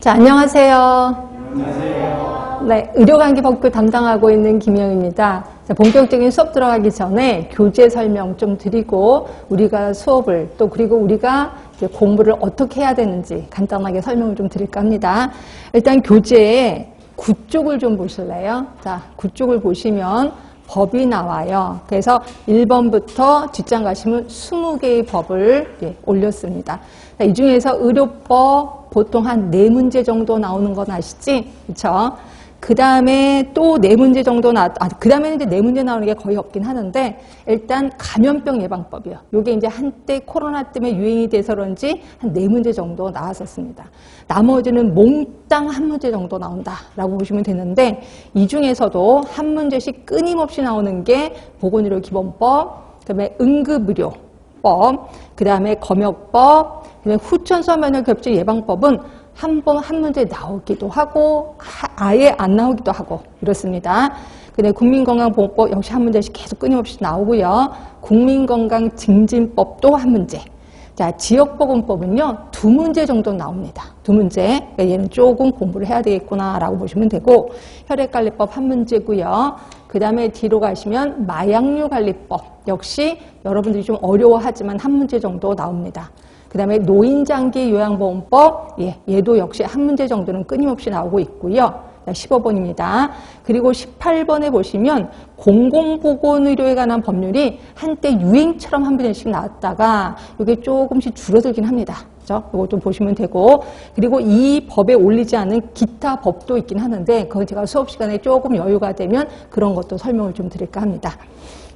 자, 안녕하세요. 안녕하세요. 네, 의료관계법규 담당하고 있는 김영입니다. 자, 본격적인 수업 들어가기 전에 교재 설명 좀 드리고 우리가 수업을 또 그리고 우리가 이제 공부를 어떻게 해야 되는지 간단하게 설명을 좀 드릴까 합니다. 일단 교재에 9쪽을 좀 보실래요? 자, 9쪽을 보시면 법이 나와요. 그래서 1번부터 뒷장 가시면 20개의 법을 올렸습니다. 자, 이 중에서 의료법 보통 한 4문제 정도 나오는 건 아시지? 그렇죠? 그 다음에 또 4문제 정도 그 다음에는 이제 4문제 나오는 게 거의 없긴 하는데, 일단 감염병 예방법이요. 요게 이제 한때 코로나 때문에 유행이 돼서 그런지 한 4문제 정도 나왔었습니다. 나머지는 몽땅 한 문제 정도 나온다라고 보시면 되는데, 이 중에서도 한 문제씩 끊임없이 나오는 게 보건의료기본법, 그 다음에 응급의료법, 그 다음에 검역법, 그 다음에 후천성 면역 겹치 예방법은 한 문제 나오기도 하고 아예 안 나오기도 하고 이렇습니다. 근데 국민건강보호법 역시 한 문제씩 계속 끊임없이 나오고요. 국민건강증진법도 한 문제. 자, 지역보건법은요 2문제 정도 나옵니다. 2문제. 그러니까 얘는 조금 공부를 해야 되겠구나라고 보시면 되고, 혈액관리법 한 문제고요. 그 다음에 뒤로 가시면 마약류관리법 역시 여러분들이 좀 어려워하지만 한 문제 정도 나옵니다. 그 다음에 노인장기 요양보험법, 얘도 역시 한 문제 정도는 끊임없이 나오고 있고요. 15번입니다. 그리고 18번에 보시면 공공보건의료에 관한 법률이 한때 유행처럼 한 문제씩 나왔다가 이게 조금씩 줄어들긴 합니다. 그죠? 이거 좀 보시면 되고, 그리고 이 법에 올리지 않은 기타 법도 있긴 하는데 그건 제가 수업 시간에 조금 여유가 되면 그런 것도 설명을 좀 드릴까 합니다.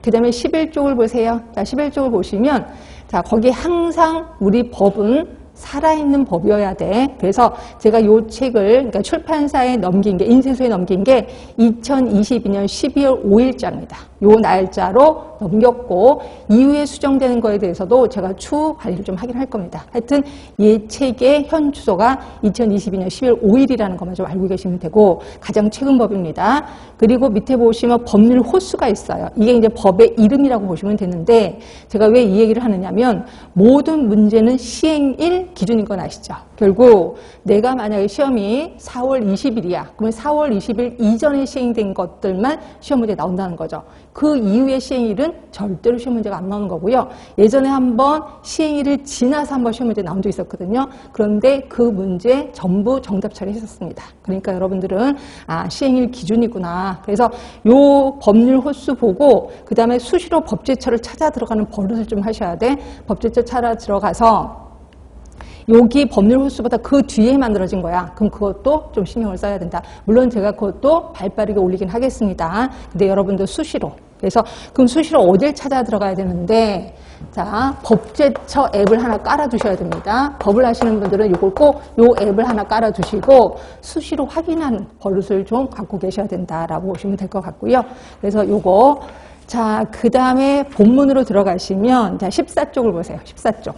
그 다음에 11쪽을 보세요. 자, 11쪽을 보시면 자, 거기 항상 우리 법은 살아있는 법이어야 돼. 그래서 제가 이 책을 그러니까 출판사에 넘긴 게, 인쇄소에 넘긴 게 2022년 12월 5일자입니다. 요 날짜로 넘겼고 이후에 수정되는 거에 대해서도 제가 추후 관리를 좀 하긴 할 겁니다. 하여튼 이 책의 현 주소가 2022년 12월 5일이라는 것만 좀 알고 계시면 되고, 가장 최근 법입니다. 그리고 밑에 보시면 법률 호수가 있어요. 이게 이제 법의 이름이라고 보시면 되는데, 제가 왜 이 얘기를 하느냐면 모든 문제는 시행일 기준인 건 아시죠? 결국 내가 만약에 시험이 4월 20일이야. 그러면 4월 20일 이전에 시행된 것들만 시험 문제 나온다는 거죠. 그 이후의 시행일은 절대로 시험 문제가 안 나오는 거고요. 예전에 한번 시행일을 지나서 한번 시험 문제 나온 적이 있었거든요. 그런데 그 문제 전부 정답 처리했었습니다. 그러니까 여러분들은 시행일 기준이구나. 그래서 요 법률 호수 보고 그 다음에 수시로 법제처를 찾아 들어가는 버릇을 좀 하셔야 돼. 법제처 찾아 들어가서 여기 법률 호수보다 그 뒤에 만들어진 거야. 그럼 그것도 좀 신경을 써야 된다. 물론 제가 그것도 발빠르게 올리긴 하겠습니다. 근데 여러분들 수시로. 그래서 그럼 수시로 어딜 찾아 들어가야 되는데, 자, 법제처 앱을 하나 깔아두셔야 됩니다. 법을 하시는 분들은 이걸 꼭 요 앱을 하나 깔아두시고 수시로 확인하는 버릇을 좀 갖고 계셔야 된다라고 보시면 될 것 같고요. 그래서 요거. 자, 그 다음에 본문으로 들어가시면 자, 14쪽을 보세요. 14쪽.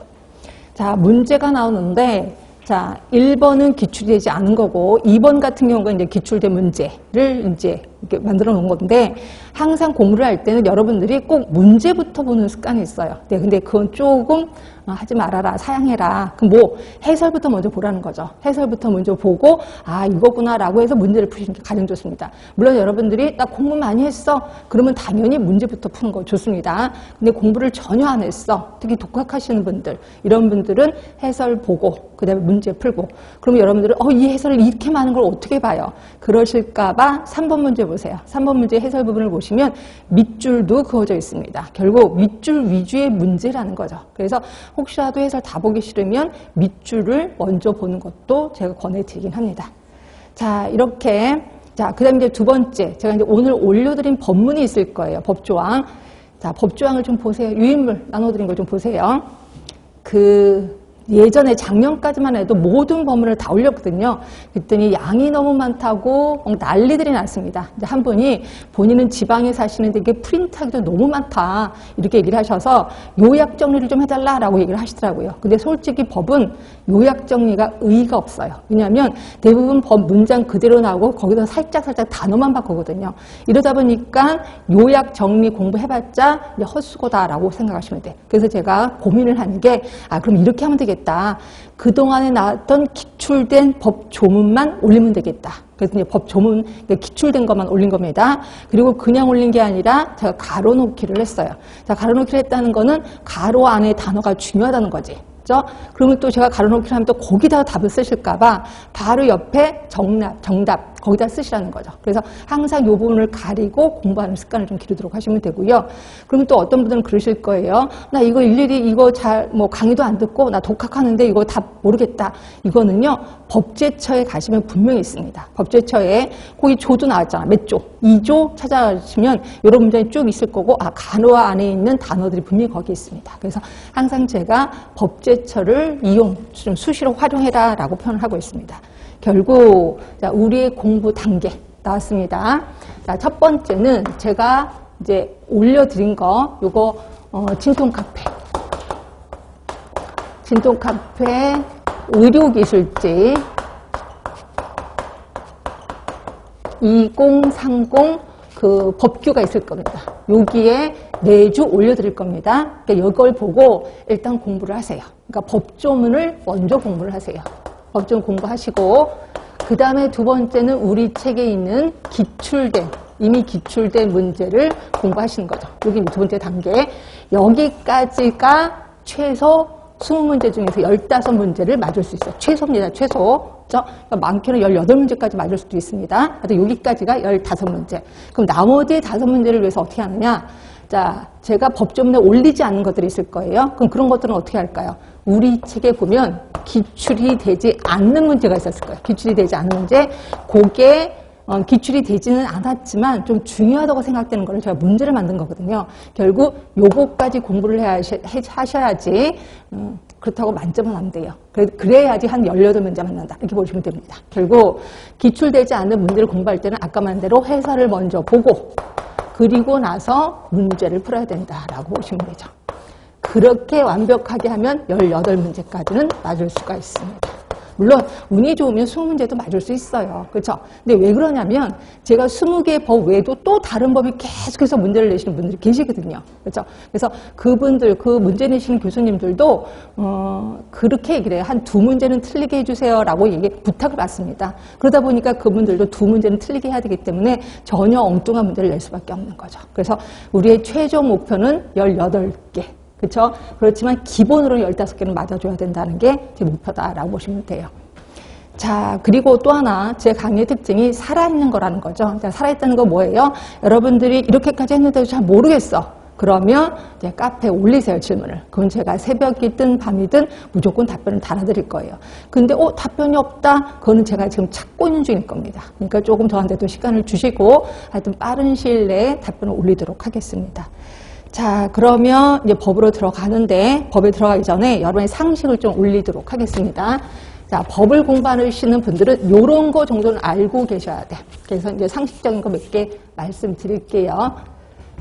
자, 문제가 나오는데, 자, 1번은 기출되지 않은 거고, 2번 같은 경우가 이제 기출된 문제를 이제 이렇게 만들어 놓은 건데, 항상 공부를 할 때는 여러분들이 꼭 문제부터 보는 습관이 있어요. 네, 근데 그건 조금 하지 말아라, 사양해라. 그럼 뭐 해설부터 먼저 보라는 거죠. 해설부터 먼저 보고 이거구나라고 해서 문제를 푸시는 게 가장 좋습니다. 물론 여러분들이 나 공부 많이 했어. 그러면 당연히 문제부터 푸는 거 좋습니다. 근데 공부를 전혀 안 했어. 특히 독학하시는 분들, 이런 분들은 해설 보고 그다음에 문제 풀고. 그러면 여러분들은 이 해설을 이렇게 많은 걸 어떻게 봐요? 그러실까 봐 3번 문제 보세요. 3번 문제 해설 부분을 보시면 밑줄도 그어져 있습니다. 결국 밑줄 위주의 문제라는 거죠. 그래서 혹시라도 해설 다 보기 싫으면 밑줄을 먼저 보는 것도 제가 권해드리긴 합니다. 자, 이렇게. 자, 그 다음에 이제 두 번째. 제가 이제 오늘 올려드린 법문이 있을 거예요. 법조항. 자, 법조항을 좀 보세요. 유인물 나눠드린 거 좀 보세요. 예전에 작년까지만 해도 모든 법문을 다 올렸거든요. 그랬더니 양이 너무 많다고 난리들이 났습니다. 이제 한 분이 본인은 지방에 사시는데 이게 프린트하기도 너무 많다 이렇게 얘기를 하셔서 요약 정리를 좀 해달라라고 얘기를 하시더라고요. 근데 솔직히 법은 요약 정리가 의의가 없어요. 왜냐하면 대부분 법 문장 그대로 나오고 거기서 살짝 단어만 바꾸거든요. 이러다 보니까 요약 정리 공부해봤자 이제 헛수고다라고 생각하시면 돼. 그래서 제가 고민을 하는 게 그럼 이렇게 하면 되겠다. 되겠다. 그동안에 나왔던 기출된 법 조문만 올리면 되겠다. 그래서 이제 법 조문, 기출된 것만 올린 겁니다. 그리고 그냥 올린 게 아니라 제가 가로 놓기를 했어요. 자, 가로 놓기를 했다는 거는 가로 안에 단어가 중요하다는 거지. 그죠? 그러면 또 제가 가로 놓기를 하면 또 거기다가 답을 쓰실까봐 바로 옆에 정답, 거기다 쓰시라는 거죠. 그래서 항상 이 부분을 가리고 공부하는 습관을 좀 기르도록 하시면 되고요. 그러면 또 어떤 분들은 그러실 거예요. 나 이거 일일이 이거 강의도 안 듣고 나 독학하는데 이거 답 모르겠다. 이거는요, 법제처에 가시면 분명히 있습니다. 법제처에 거기 조도 나왔잖아. 몇 조? 2조 찾아가시면 이런 문장이 쭉 있을 거고, 가로 안에 있는 단어들이 분명히 거기 있습니다. 그래서 항상 제가 법제처를 좀 수시로 활용해라 라고 표현을 하고 있습니다. 결국 우리의 공부 단계 나왔습니다. 자, 첫 번째는 제가 이제 올려드린 거, 요거 진통카페, 의료기술지 2030 그 법규가 있을 겁니다. 여기에 매주 올려드릴 겁니다. 그러니까 이걸 보고 일단 공부를 하세요. 그러니까 법조문을 먼저 공부를 하세요. 법조문 공부하시고, 그 다음에 두 번째는 우리 책에 있는 이미 기출된 문제를 공부하시는 거죠. 여기 두 번째 단계. 여기까지가 최소 20문제 중에서 15문제를 맞을 수 있어요. 최소입니다. 최소. 그러니까 많게는 18문제까지 맞을 수도 있습니다. 여기까지가 15문제. 그럼 나머지 5문제를 위해서 어떻게 하느냐? 자, 제가 법조문에 올리지 않는 것들이 있을 거예요. 그럼 그런 것들은 어떻게 할까요? 우리 책에 보면 기출이 되지 않는 문제가 있었을 거예요. 기출이 되지 않는 문제. 그게 기출이 되지는 않았지만 좀 중요하다고 생각되는 거를 제가 문제를 만든 거거든요. 결국 요거까지 공부를 하셔야지 그렇다고 만점은 안 돼요. 그래야지 한 18문제 만난다. 이렇게 보시면 됩니다. 결국 기출되지 않는 문제를 공부할 때는 아까 말한 대로 해설을 먼저 보고 그리고 나서 문제를 풀어야 된다라고 보시면 되죠. 그렇게 완벽하게 하면 18문제까지는 맞을 수가 있습니다. 물론 운이 좋으면 20문제도 맞을 수 있어요. 그렇죠? 근데 왜 그러냐면 제가 20개의 법 외에도 또 다른 법이 계속해서 문제를 내시는 분들이 계시거든요. 그렇죠? 그래서 그분들, 그 문제 내시는 교수님들도 그렇게 얘기를 해요. 한 2문제는 틀리게 해주세요라고 부탁을 받습니다. 그러다 보니까 그분들도 2문제는 틀리게 해야 되기 때문에 전혀 엉뚱한 문제를 낼 수밖에 없는 거죠. 그래서 우리의 최종 목표는 18개. 그렇죠? 그렇지만 기본으로 15개는 맞아줘야 된다는 게 제 목표다라고 보시면 돼요. 자, 그리고 또 하나 제 강의의 특징이 살아있는 거라는 거죠. 살아있다는 거 뭐예요? 여러분들이 이렇게까지 했는데도 잘 모르겠어. 그러면 이제 카페에 올리세요, 질문을. 그럼 제가 새벽이든 밤이든 무조건 답변을 달아드릴 거예요. 근데 답변이 없다? 그거는 제가 지금 찾고 있는 중일 겁니다. 그러니까 조금 저한테도 시간을 주시고 하여튼 빠른 시일 내에 답변을 올리도록 하겠습니다. 자, 그러면 이제 법으로 들어가는데, 법에 들어가기 전에 여러분의 상식을 좀 올리도록 하겠습니다. 자, 법을 공부하시는 분들은 이런 거 정도는 알고 계셔야 돼. 그래서 이제 상식적인 거 몇 개 말씀드릴게요.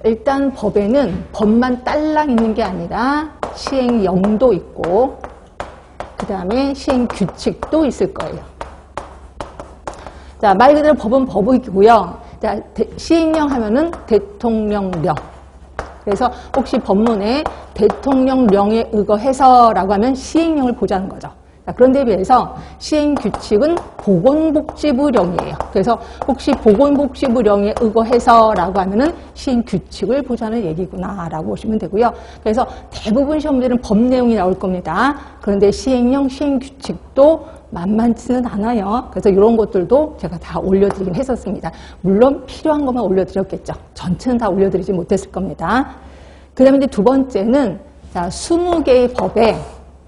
일단 법에는 법만 딸랑 있는 게 아니라 시행령도 있고, 그 다음에 시행규칙도 있을 거예요. 자, 말 그대로 법은 법이고요. 자, 시행령 하면은 대통령령. 그래서 혹시 법문에 대통령령에 의거해서라고 하면 시행령을 보자는 거죠. 자, 그런데 비해서 시행규칙은 보건복지부령이에요. 그래서 혹시 보건복지부령에 의거해서라고 하면은 시행규칙을 보자는 얘기구나 라고 보시면 되고요. 그래서 대부분 시험들은 법 내용이 나올 겁니다. 그런데 시행령, 시행규칙도 만만치는 않아요. 그래서 이런 것들도 제가 다 올려드리긴 했었습니다. 물론 필요한 것만 올려드렸겠죠. 전체는 다 올려드리지 못했을 겁니다. 그 다음에 이제 두 번째는 20개의 법에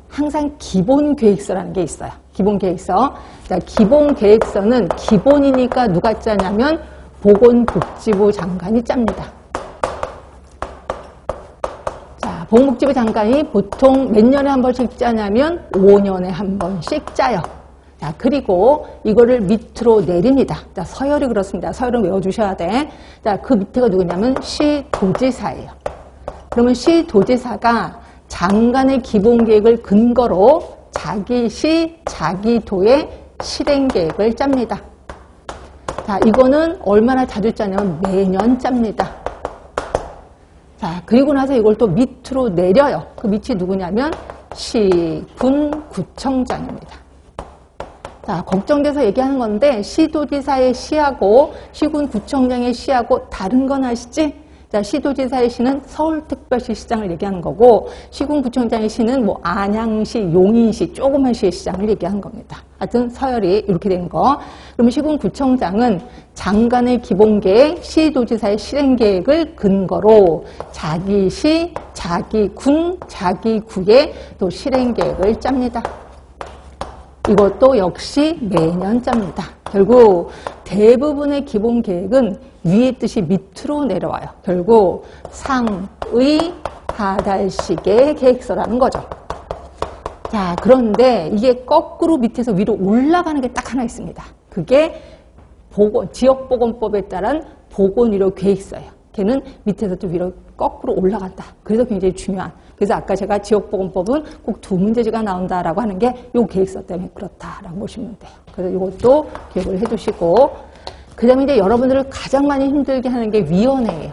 항상 기본계획서라는 게 있어요. 기본계획서. 자, 기본계획서는 기본이니까 누가 짜냐면 보건복지부 장관이 짭니다. 자, 보건복지부 장관이 보통 몇 년에 한 번씩 짜냐면 5년에 한 번씩 짜요. 자, 그리고 이거를 밑으로 내립니다. 자, 서열이 그렇습니다. 서열은 외워주셔야 돼. 자, 그 밑에가 누구냐면 시도지사예요. 그러면 시도지사가 장관의 기본계획을 근거로 자기 시, 자기 도의 실행계획을 짭니다. 자, 이거는 얼마나 자주 짜냐면 매년 짭니다. 자, 그리고 나서 이걸 또 밑으로 내려요. 그 밑이 누구냐면 시, 군, 구청장입니다. 자, 걱정돼서 얘기하는 건데 시도지사의 시하고 시군 구청장의 시하고 다른 건 아시지? 자, 시도지사의 시는 서울특별시 시장을 얘기하는 거고 시군 구청장의 시는 뭐 안양시, 용인시, 조그만 시의 시장을 얘기하는 겁니다. 하여튼 서열이 이렇게 된 거. 그러면 시군 구청장은 장관의 기본계획, 시도지사의 실행계획을 근거로 자기 시, 자기 군, 자기 구의 또 실행계획을 짭니다. 이것도 역시 매년 짭니다. 결국 대부분의 기본 계획은 위의 뜻이 밑으로 내려와요. 결국 상의 하달식의 계획서라는 거죠. 자, 그런데 이게 거꾸로 밑에서 위로 올라가는 게 딱 하나 있습니다. 그게 지역보건법에 따른 보건의료 계획서예요. 걔는 밑에서 또 위로 거꾸로 올라간다. 그래서 굉장히 중요한. 그래서 아까 제가 지역보건법은 꼭 두 문제지가 나온다라고 하는 게 이 계획서 때문에 그렇다라고 보시면 돼요. 그래서 이것도 기억을 해두시고, 그 다음에 이제 여러분들을 가장 많이 힘들게 하는 게 위원회예요.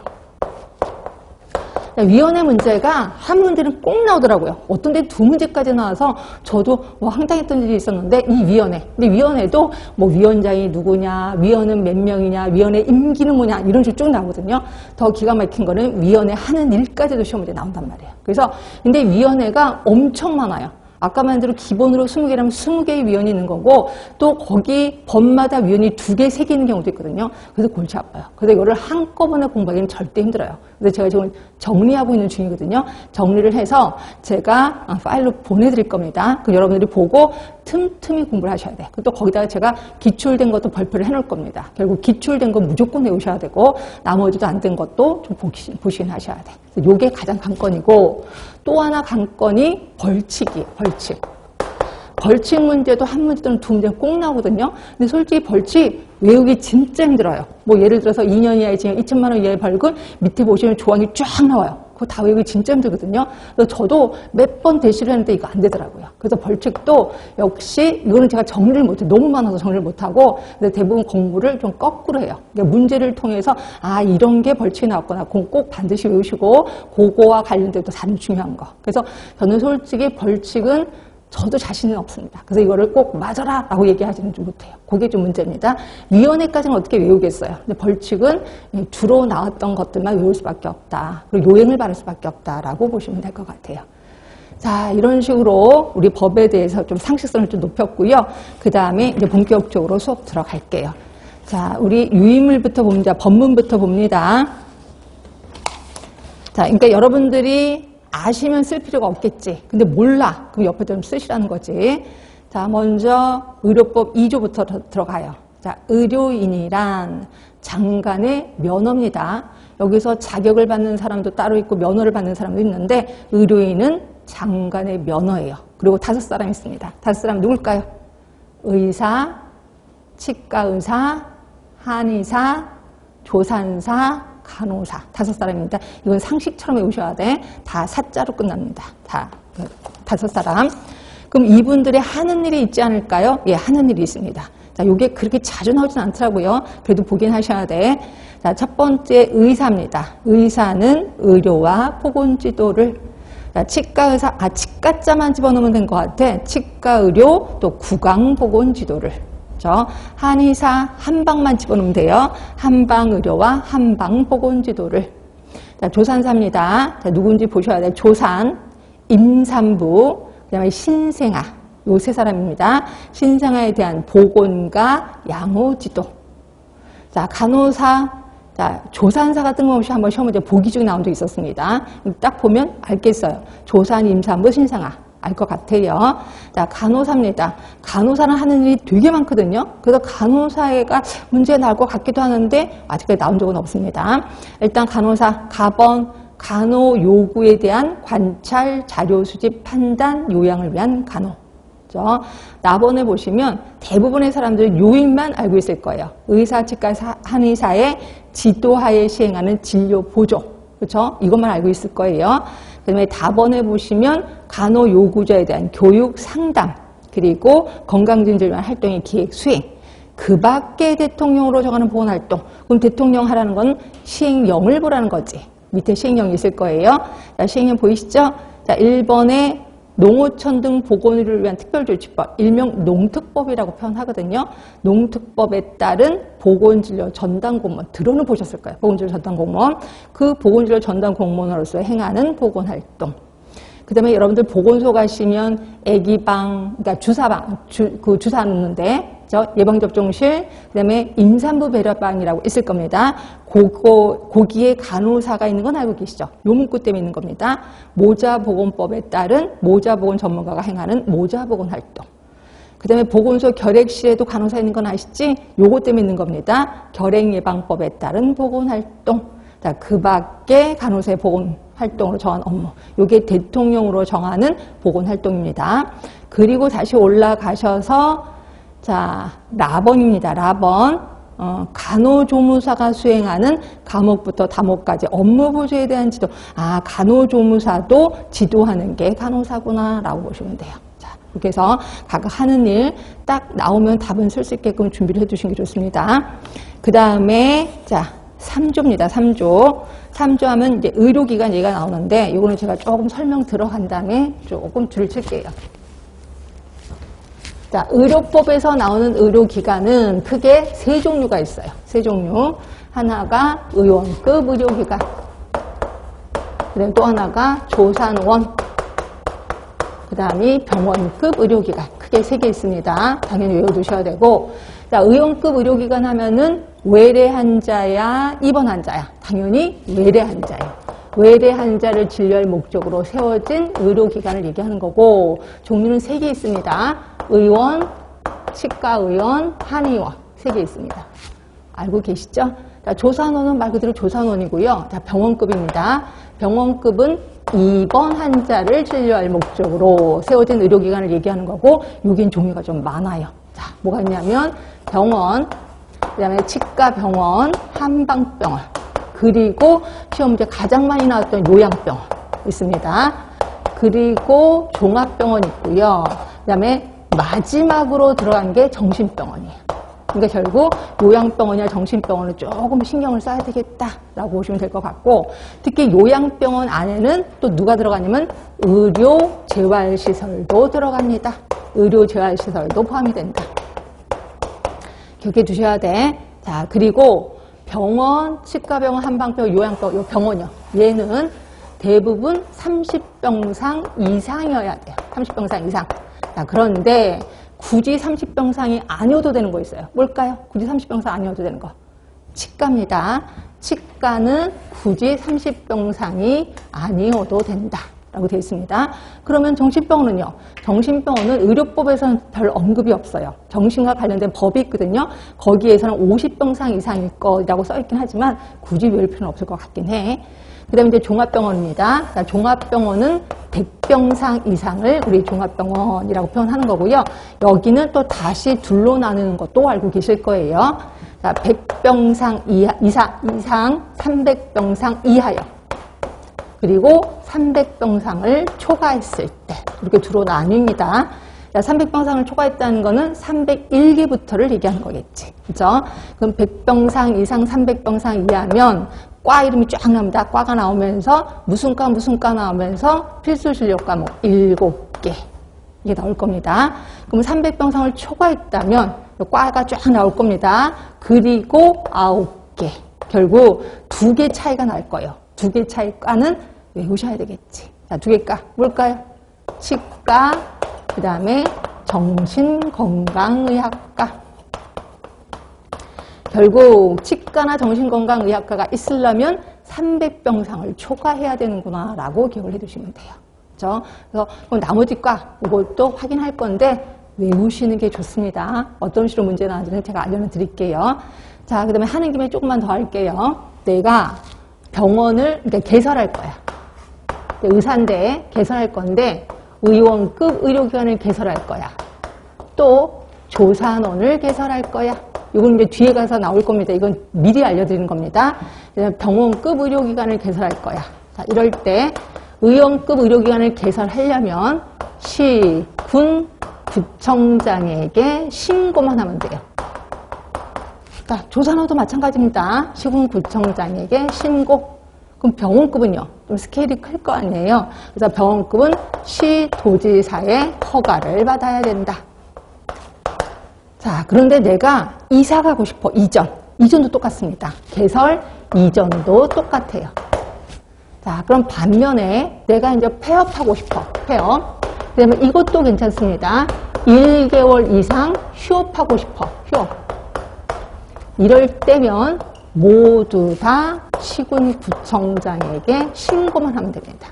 위원회 문제가 한 문제는 꼭 나오더라고요. 어떤 데는 두 문제까지 나와서 저도 황당했던 일이 있었는데, 이 위원회. 근데 위원회도 뭐 위원장이 누구냐, 위원은 몇 명이냐, 위원회 임기는 뭐냐, 이런 식으로 쭉 나오거든요. 더 기가 막힌 거는 위원회 하는 일까지도 시험 문제 나온단 말이에요. 그래서, 근데 위원회가 엄청 많아요. 아까 말한 대로 기본으로 20개라면 20개의 위원이 있는 거고, 또 거기 법마다 위원이 2개, 3개 있는 경우도 있거든요. 그래서 골치 아파요. 그래서 이거를 한꺼번에 공부하기는 절대 힘들어요. 그래서 제가 지금 정리하고 있는 중이거든요. 정리를 해서 제가 파일로 보내드릴 겁니다. 그 여러분들이 보고 틈틈이 공부를 하셔야 돼. 또 거기다가 제가 기출된 것도 발표를 해놓을 겁니다. 결국 기출된 거 무조건 외우셔야 되고, 나머지도 안 된 것도 좀 보시긴 하셔야 돼. 그래서 요게 가장 관건이고, 또 하나 관건이 벌칙이에요. 벌칙. 벌칙 문제도 한 문제 또는 두 문제 꼭 나오거든요. 근데 솔직히 벌칙 외우기 진짜 힘들어요. 뭐 예를 들어서 2년 이하의 징역 2천만 원 이하의 벌금 밑에 보시면 조항이 쫙 나와요. 그거 다 외우기 진짜 힘들거든요. 그래서 저도 몇 번 대시를 했는데 이거 안 되더라고요. 그래서 벌칙도 역시 이거는 제가 정리를 못해요. 너무 많아서 정리를 못하고, 근데 대부분 공부를 좀 거꾸로 해요. 그러니까 문제를 통해서 아 이런 게 벌칙이 나왔구나. 그건 꼭 반드시 외우시고, 그거와 관련된 또 다른 중요한 거. 그래서 저는 솔직히 벌칙은 저도 자신은 없습니다. 그래서 이거를 꼭 맞아라 라고 얘기하지는 좀 못해요. 그게 좀 문제입니다. 위원회까지는 어떻게 외우겠어요. 근데 벌칙은 주로 나왔던 것들만 외울 수밖에 없다. 그리고 요행을 바를 수밖에 없다라고 보시면 될 것 같아요. 자, 이런 식으로 우리 법에 대해서 좀 상식성을 좀 높였고요. 그 다음에 이제 본격적으로 수업 들어갈게요. 자, 우리 유인물부터 봅니다. 법문부터 봅니다. 자, 그러니까 여러분들이 아시면 쓸 필요가 없겠지. 근데 몰라. 그럼 옆에 좀 쓰시라는 거지. 자, 먼저 의료법 2조부터 들어가요. 자, 의료인이란 장관의 면허입니다. 여기서 자격을 받는 사람도 따로 있고 면허를 받는 사람도 있는데, 의료인은 장관의 면허예요. 그리고 5사람 있습니다. 5사람 누굴까요? 의사, 치과의사, 한의사, 조산사, 간호사. 5사람입니다. 이건 상식처럼 외우셔야 돼. 다 사자로 끝납니다. 다 5사람. 그럼 이분들이 하는 일이 있지 않을까요? 예, 하는 일이 있습니다. 자, 요게 그렇게 자주 나오진 않더라고요. 그래도 보긴 하셔야 돼. 자, 첫 번째 의사입니다. 의사는 의료와 보건지도를, 자, 치과의사, 치과자만 집어넣으면 된 것 같아. 치과의료, 또 구강보건지도를. 한의사 한방만 집어넣으면 돼요. 한방의료와 한방보건지도를. 자, 조산사입니다. 자, 누군지 보셔야 돼요. 조산, 임산부, 그 다음에 신생아. 요 3사람입니다. 신생아에 대한 보건과 양호지도. 자, 간호사. 자, 조산사가 뜬금없이 한번 시험 문제 보기 중에 나온 적 있었습니다. 딱 보면 알겠어요. 조산, 임산부, 신생아. 알 것 같아요. 자, 간호사입니다. 간호사는 하는 일이 되게 많거든요. 그래서 간호사가 문제 나올 것 같기도 하는데 아직까지 나온 적은 없습니다. 일단 간호사, 가번, 간호 요구에 대한 관찰, 자료 수집, 판단, 요양을 위한 간호. 나번에 보시면 대부분의 사람들은 요일만 알고 있을 거예요. 의사, 치과, 한의사의 지도하에 시행하는 진료 보조. 그렇죠? 이것만 알고 있을 거예요. 그다음에 다번에 보시면 간호 요구자에 대한 교육 상담, 그리고 건강진절 위한 활동의 기획 수행. 그 밖에 대통령으로 정하는 보건활동. 그럼 대통령 하라는 건 시행령을 보라는 거지. 밑에 시행령이 있을 거예요. 자, 시행령 보이시죠? 자, 1번에 농어촌 등 보건의료를 위한 특별조치법, 일명 농특법이라고 표현하거든요. 농특법에 따른 보건진료 전담공무원, 들어는 보셨을 거예요. 보건진료 전담공무원. 그 보건진료 전담공무원으로서 행하는 보건활동. 그 다음에 여러분들 보건소 가시면 애기방, 그러니까 주사방, 주사 놓는데, 예방접종실, 그 다음에 임산부 배려방이라고 있을 겁니다. 거기에 간호사가 있는 건 알고 계시죠? 요 문구 때문에 있는 겁니다. 모자보건법에 따른 모자보건 전문가가 행하는 모자보건 활동. 그 다음에 보건소 결핵실에도 간호사 있는 건 아시지? 요거 때문에 있는 겁니다. 결핵예방법에 따른 보건활동. 자, 그 밖에 간호사의 보건활동으로 정한 업무. 요게 대통령으로 정하는 보건활동입니다. 그리고 다시 올라가셔서 자, 라번입니다. 라번. 간호조무사가 수행하는 과목부터 다목까지 업무 보조에 대한 지도. 아, 간호조무사도 지도하는 게 간호사구나 라고 보시면 돼요. 자, 이렇게 해서 각각 하는 일 딱 나오면 답은 쓸 수 있게끔 준비를 해두시는 게 좋습니다. 그 다음에 자, 3조입니다. 3조. 3조 하면 이제 의료기관 얘기가 나오는데 이거는 제가 조금 설명 들어간 다음에 조금 줄을 칠게요. 자, 의료법에서 나오는 의료기관은 크게 세 종류가 있어요. 세 종류. 하나가 의원급 의료기관. 그다음에 또 하나가 조산원. 그 다음이 병원급 의료기관. 크게 세 개 있습니다. 당연히 외워두셔야 되고. 자, 의원급 의료기관 하면은 외래 환자야, 입원 환자야. 당연히 외래 환자예요. 외래 환자를 진료할 목적으로 세워진 의료기관을 얘기하는 거고, 종류는 3개 있습니다. 의원, 치과의원, 한의원. 3개 있습니다. 알고 계시죠? 자, 조산원은 말 그대로 조산원이고요. 자, 병원급입니다. 병원급은 입원 환자를 진료할 목적으로 세워진 의료기관을 얘기하는 거고, 여긴 종류가 좀 많아요. 자, 뭐가 있냐면 병원, 그 다음에 치과병원, 한방병원, 그리고 시험 문제 가장 많이 나왔던 요양병원 있습니다. 그리고 종합병원 있고요. 그 다음에 마지막으로 들어간 게 정신병원이에요. 그러니까 결국 요양병원이나 정신병원을 조금 신경을 써야 되겠다라고 보시면 될 것 같고, 특히 요양병원 안에는 또 누가 들어가냐면 의료재활시설도 들어갑니다. 의료재활시설도 포함이 된다. 기억해 두셔야 돼. 자, 그리고 병원, 치과병원, 한방병원, 요양병원, 요 병원이요. 얘는 대부분 30병상 이상이어야 돼요. 30병상 이상. 자, 그런데 굳이 30병상이 아니어도 되는 거 있어요. 뭘까요? 굳이 30병상 아니어도 되는 거. 치과입니다. 치과는 굳이 30병상이 아니어도 된다. 라고 되어 있습니다. 그러면 정신병원은요? 정신병원은 의료법에서는 별 언급이 없어요. 정신과 관련된 법이 있거든요. 거기에서는 50병상 이상일 거라고 써있긴 하지만 굳이 외울 필요는 없을 것 같긴 해. 그 다음에 이제 종합병원입니다. 자, 종합병원은 100병상 이상을 우리 종합병원이라고 표현하는 거고요. 여기는 또 다시 둘로 나누는 것도 알고 계실 거예요. 자, 100병상 이상 300병상 이하요. 그리고 300병상을 초과했을 때 이렇게 두로 나뉩니다. 자, 300병상을 초과했다는 거는 301기부터를 얘기하는 거겠지. 그죠? 그럼 100병상 이상 300병상 이하면 과 이름이 쫙 나옵니다. 과가 나오면서 무슨 과 나오면서 필수 진료 과목 7개 이게 나올 겁니다. 그럼 300병상을 초과했다면 과가 쫙 나올 겁니다. 그리고 9개. 결국 2개 차이가 날 거예요. 2개 차이 과는 외우셔야 되겠지. 자, 2개 과 뭘까요? 치과, 그 다음에 정신건강의학과. 결국 치과나 정신건강의학과가 있으려면 300병상을 초과해야 되는구나 라고 기억을 해두시면 돼요. 그렇죠? 그래서 그럼 나머지 과 이것도 확인할 건데 외우시는 게 좋습니다. 어떤 식으로 문제 나왔는지는 제가 알려드릴게요. 자, 그 다음에 하는 김에 조금만 더 할게요. 내가 병원을 개설할 거야. 의사인데 개설할 건데 의원급 의료기관을 개설할 거야. 또 조산원을 개설할 거야. 이건 이제 뒤에 가서 나올 겁니다. 이건 미리 알려드리는 겁니다. 병원급 의료기관을 개설할 거야. 자, 이럴 때 의원급 의료기관을 개설하려면 시, 군, 구청장에게 신고만 하면 돼요. 자, 조산원도 마찬가지입니다. 시군 구청장에게 신고. 그럼 병원급은요? 좀 스케일이 클 거 아니에요? 그래서 병원급은 시도지사의 허가를 받아야 된다. 자, 그런데 내가 이사 가고 싶어. 이전도 똑같습니다. 개설, 이전도 똑같아요. 자, 그럼 반면에 내가 이제 폐업하고 싶어. 폐업. 그다음에 이것도 괜찮습니다. 1개월 이상 휴업하고 싶어. 휴업. 이럴 때면 모두 다 시군구청장에게 신고만 하면 됩니다.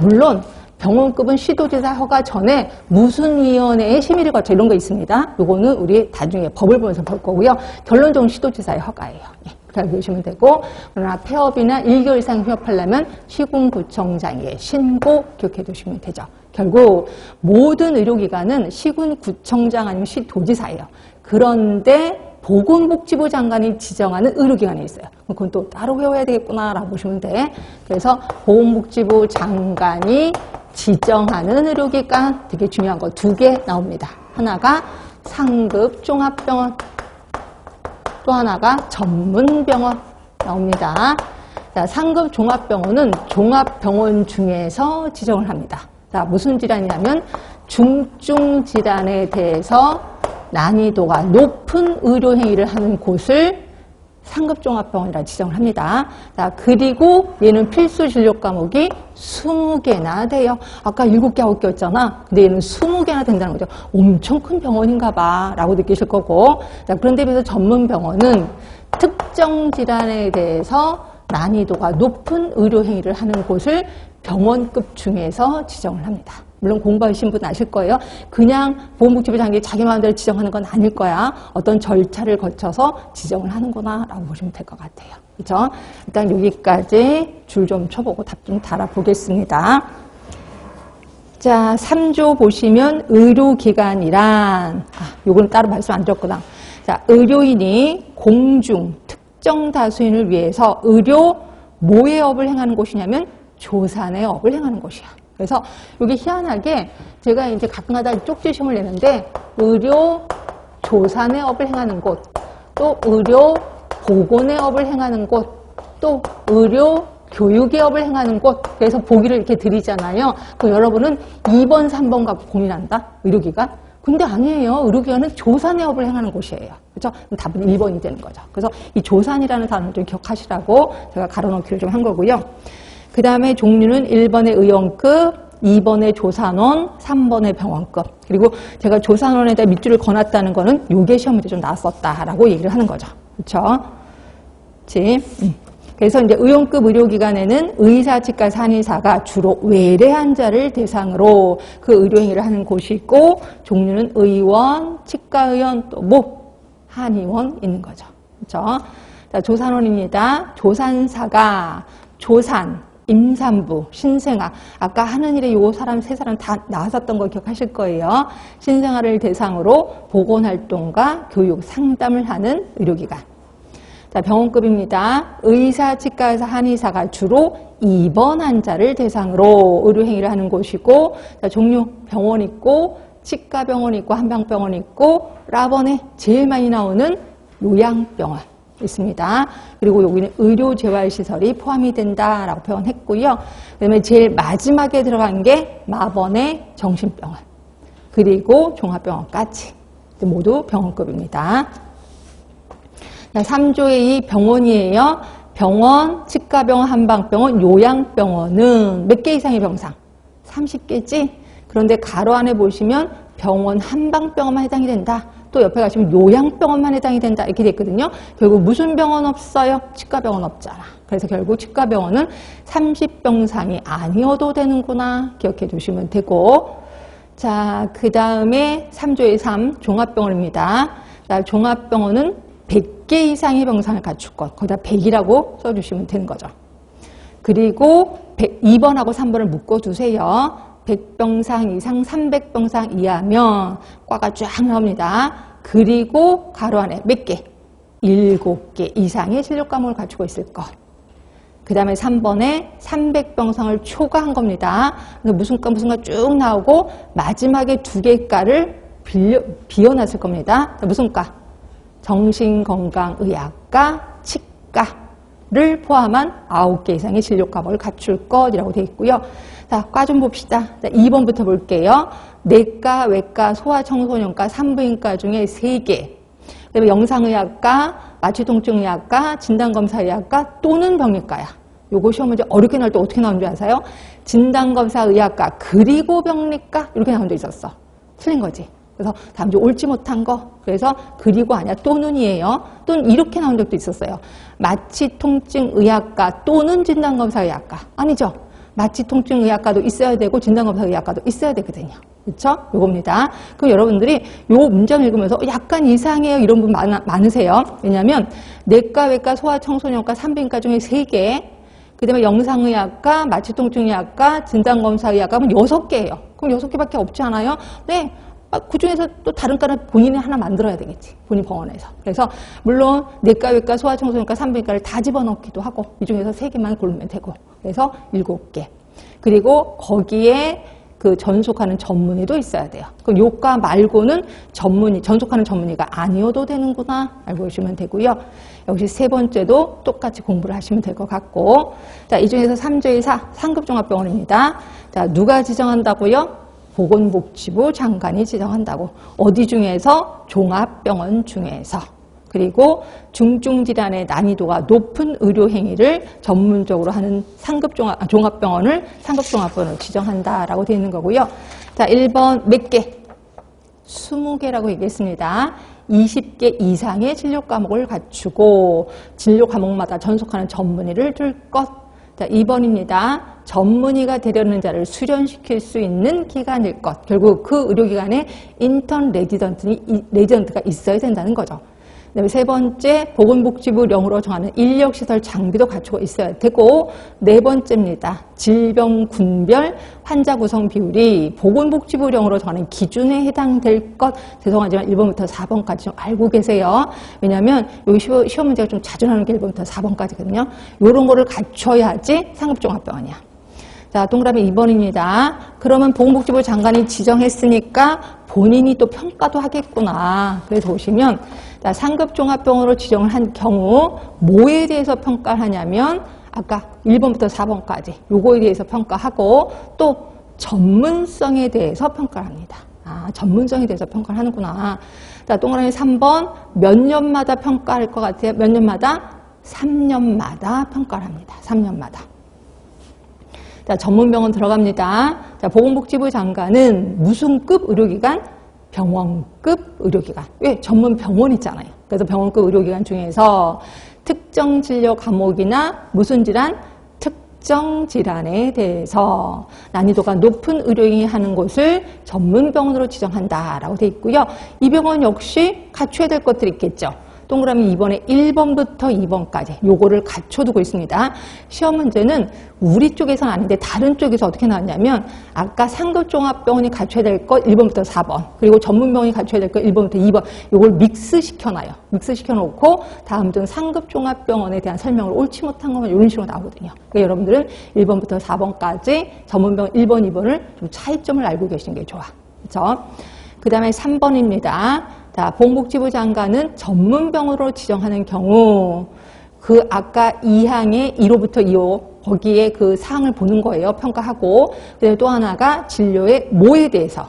물론 병원급은 시도지사 허가 전에 무슨 위원회의 심의를 거쳐 이런 거 있습니다. 요거는 우리 나중에 법을 보면서 볼 거고요. 결론적으로 시도지사의 허가예요. 그렇게 보시면 되고, 그러나 폐업이나 1개월 이상 휴업하려면 시군구청장에게 신고 기억해 두시면 되죠. 결국 모든 의료기관은 시군구청장 아니면 시도지사예요. 그런데 보건복지부 장관이 지정하는 의료기관이 있어요. 그건 또 따로 외워야 되겠구나라고 보시면 돼. 그래서 보건복지부 장관이 지정하는 의료기관 되게 중요한 거 2개 나옵니다. 하나가 상급 종합병원, 또 하나가 전문병원 나옵니다. 자, 상급 종합병원은 종합병원 중에서 지정을 합니다. 자, 무슨 질환이냐면 중증 질환에 대해서 난이도가 높은 의료행위를 하는 곳을 상급종합병원이라 지정을 합니다. 자, 그리고 얘는 필수 진료 과목이 20개나 돼요. 아까 7개, 9개였잖아. 근데 얘는 20개나 된다는 거죠. 엄청 큰 병원인가 봐 라고 느끼실 거고. 자, 그런데 비해서 전문병원은 특정 질환에 대해서 난이도가 높은 의료행위를 하는 곳을 병원급 중에서 지정을 합니다. 물론 공부하신 분 아실 거예요. 그냥 보건복지부 장관이 자기 마음대로 지정하는 건 아닐 거야. 어떤 절차를 거쳐서 지정을 하는구나 라고 보시면 될 것 같아요. 그렇죠? 일단 여기까지 줄 좀 쳐보고 답 좀 달아보겠습니다. 자, 3조 보시면 의료기관이란, 요거는 따로 말씀 안 드렸구나. 자, 의료인이 공중 특정 다수인을 위해서 의료 뭐의 업을 행하는 곳이냐면 조산의 업을 행하는 곳이야. 그래서 여기 희한하게 제가 이제 가끔가다 쪽지심을 내는데 의료 조산의 업을 행하는 곳, 또 의료 보건의 업을 행하는 곳, 또 의료 교육의 업을 행하는 곳, 그래서 보기를 이렇게 드리잖아요. 그 여러분은 2번, 3번 갖고 고민한다? 의료기관? 근데 아니에요. 의료기관은 조산의 업을 행하는 곳이에요. 그렇죠? 답은 1번이 되는 거죠. 그래서 이 조산이라는 단어를 좀 기억하시라고 제가 가로넣기를 좀 한 거고요. 그 다음에 종류는 1번의 의원급, 2번의 조산원, 3번의 병원급. 그리고 제가 조산원에다 밑줄을 거놨다는 거는 요게 시험 문제 좀 나왔었다라고 얘기를 하는 거죠. 그렇죠? 그래서 이제 의원급 의료기관에는 의사, 치과사, 한의사가 주로 외래 환자를 대상으로 그 의료행위를 하는 곳이고, 종류는 의원, 치과의원, 또 한의원 있는 거죠. 그렇죠? 자, 조산원입니다. 조산사가 조산, 임산부, 신생아, 아까 하는 일에 요 사람 세 사람 다 나왔었던 거 기억하실 거예요. 신생아를 대상으로 보건활동과 교육, 상담을 하는 의료기관. 자, 병원급입니다. 의사, 치과의사, 한의사가 주로 입원 환자를 대상으로 의료행위를 하는 곳이고, 자, 종류 병원 있고, 치과병원 있고, 한방병원 있고, 라번에 제일 많이 나오는 요양병원 있습니다. 그리고 여기는 의료재활시설이 포함이 된다라고 표현했고요. 그 다음에 제일 마지막에 들어간 게 마번의 정신병원, 그리고 종합병원까지 모두 병원급입니다. 3조의 이 병원이에요. 병원, 치과병원, 한방병원, 요양병원은 몇 개 이상의 병상? 30개지? 그런데 가로 안에 보시면 병원, 한방병원만 해당이 된다. 또 옆에 가시면 요양병원만 해당이 된다. 이렇게 돼 있거든요. 결국 무슨 병원 없어요? 치과병원 없잖아. 그래서 결국 치과병원은 30병상이 아니어도 되는구나. 기억해 두시면 되고. 자, 그 다음에 3조의 3, 종합병원입니다. 자, 종합병원은 100개 이상의 병상을 갖출 것. 거기다 100이라고 써주시면 되는 거죠. 그리고 2번하고 3번을 묶어두세요. 100병상 이상, 300병상 이하면 과가 쫙 나옵니다. 그리고 가로 안에 몇 개? 7개 이상의 진료 과목을 갖추고 있을 것. 그 다음에 3번에 300병상을 초과한 겁니다. 그래서 무슨 과 쭉 나오고 마지막에 2개과를 비워놨을 겁니다. 무슨 과? 정신건강의학과, 치과를 포함한 9개 이상의 진료 과목을 갖출 것이라고 되어 있고요. 자, 과 좀 봅시다. 자, 2번부터 볼게요. 내과, 외과, 소아청소년과, 산부인과 중에 3개. 그다음에 영상의학과, 마취통증의학과, 진단검사의학과 또는 병리과야. 요거 시험 문제 어렵게 나올 때 어떻게 나오는 줄 아세요? 진단검사의학과 그리고 병리과 이렇게 나온 데 있었어. 틀린 거지. 그래서 다음 주 옳지 못한 거. 그래서 그리고 아니야 또는이에요. 또는 이렇게 나온 적도 있었어요. 마취통증의학과 또는 진단검사의학과. 아니죠. 마취통증의학과도 있어야 되고 진단검사의학과도 있어야 되거든요. 그렇죠? 요겁니다. 그럼 여러분들이 요 문장 읽으면서 약간 이상해요 이런 분 많으세요. 왜냐하면 내과, 외과, 소아청소년과, 산부인과 중에 3개, 그 다음에 영상의학과, 마취통증의학과, 진단검사의학과 하면 6개예요. 그럼 6개밖에 없지 않아요? 네. 그 중에서 또 다른 과는 본인이 하나 만들어야 되겠지. 본인 병원에서. 그래서 물론 내과, 외과, 소아청소년과, 산부인과를 다 집어넣기도 하고 이 중에서 3개만 고르면 되고 그래서 7개. 그리고 거기에 그 전속하는 전문의도 있어야 돼요. 그럼 요과 말고는 전속하는 전문의가 아니어도 되는구나 알고 오시면 되고요. 역시 3번째도 똑같이 공부를 하시면 될 것 같고. 자, 이 중에서 3조의 4, 상급종합병원입니다. 자, 누가 지정한다고요? 보건복지부 장관이 지정한다고. 어디 중에서? 종합병원 중에서. 그리고 중증질환의 난이도가 높은 의료행위를 전문적으로 하는 종합병원을 상급종합병원으로 지정한다라고 되어 있는 거고요. 자, 1번 몇 개? 20개라고 얘기했습니다. 20개 이상의 진료 과목을 갖추고 진료 과목마다 전속하는 전문의를 둘 것. 자, 2번입니다. 전문의가 되려는 자를 수련시킬 수 있는 기관일 것. 결국 그 의료기관에 인턴 레지던트가 있어야 된다는 거죠. 그다음에 3번째, 보건복지부령으로 정하는 인력시설 장비도 갖추고 있어야 되고, 4번째입니다. 질병군별 환자 구성 비율이 보건복지부령으로 정하는 기준에 해당될 것. 죄송하지만 1번부터 4번까지 좀 알고 계세요. 왜냐하면 여기 시험 문제가 좀 자주 나오는 게 1번부터 4번까지거든요. 이런 거를 갖춰야지 상급종합병원이야. 자, 동그라미 2번입니다. 그러면 보건복지부 장관이 지정했으니까 본인이 또 평가도 하겠구나. 그래서 보시면 자, 상급종합병원으로 지정을 한 경우 뭐에 대해서 평가를 하냐면 아까 1번부터 4번까지 요거에 대해서 평가하고 또 전문성에 대해서 평가를 합니다. 아, 전문성에 대해서 평가를 하는구나. 자, 동그라미 3번 몇 년마다 평가할 것 같아요? 몇 년마다? 3년마다 평가를 합니다. 3년마다. 자, 전문병원 들어갑니다. 자, 보건복지부 장관은 무슨 급 의료기관? 병원급 의료기관. 왜? 전문 병원 있잖아요. 그래서 병원급 의료기관 중에서 특정 진료 과목이나 무슨 질환? 특정 질환에 대해서 난이도가 높은 의료인이 하는 곳을 전문병원으로 지정한다라고 되어 있고요. 이 병원 역시 갖춰야 될 것들이 있겠죠. 동그라미 2번에 1번부터 2번까지 요거를 갖춰두고 있습니다. 시험 문제는 우리 쪽에서는 아닌데 다른 쪽에서 어떻게 나왔냐면 아까 상급종합병원이 갖춰야 될 것 1번부터 4번 그리고 전문병원이 갖춰야 될 것 1번부터 2번 요걸 믹스시켜놔요. 믹스시켜놓고 다음 중 상급종합병원에 대한 설명을 옳지 못한 것만 이런 식으로 나오거든요. 그러니까 여러분들은 1번부터 4번까지 전문병원 1번, 2번을 좀 차이점을 알고 계시는 게 좋아. 그렇죠? 그 다음에 3번입니다. 자, 보건복지부 장관은 전문병원으로 지정하는 경우 그 아까 2항의 1호부터 2호 거기에 그 사항을 보는 거예요. 평가하고. 그다음에 또 하나가 진료의 뭐에 대해서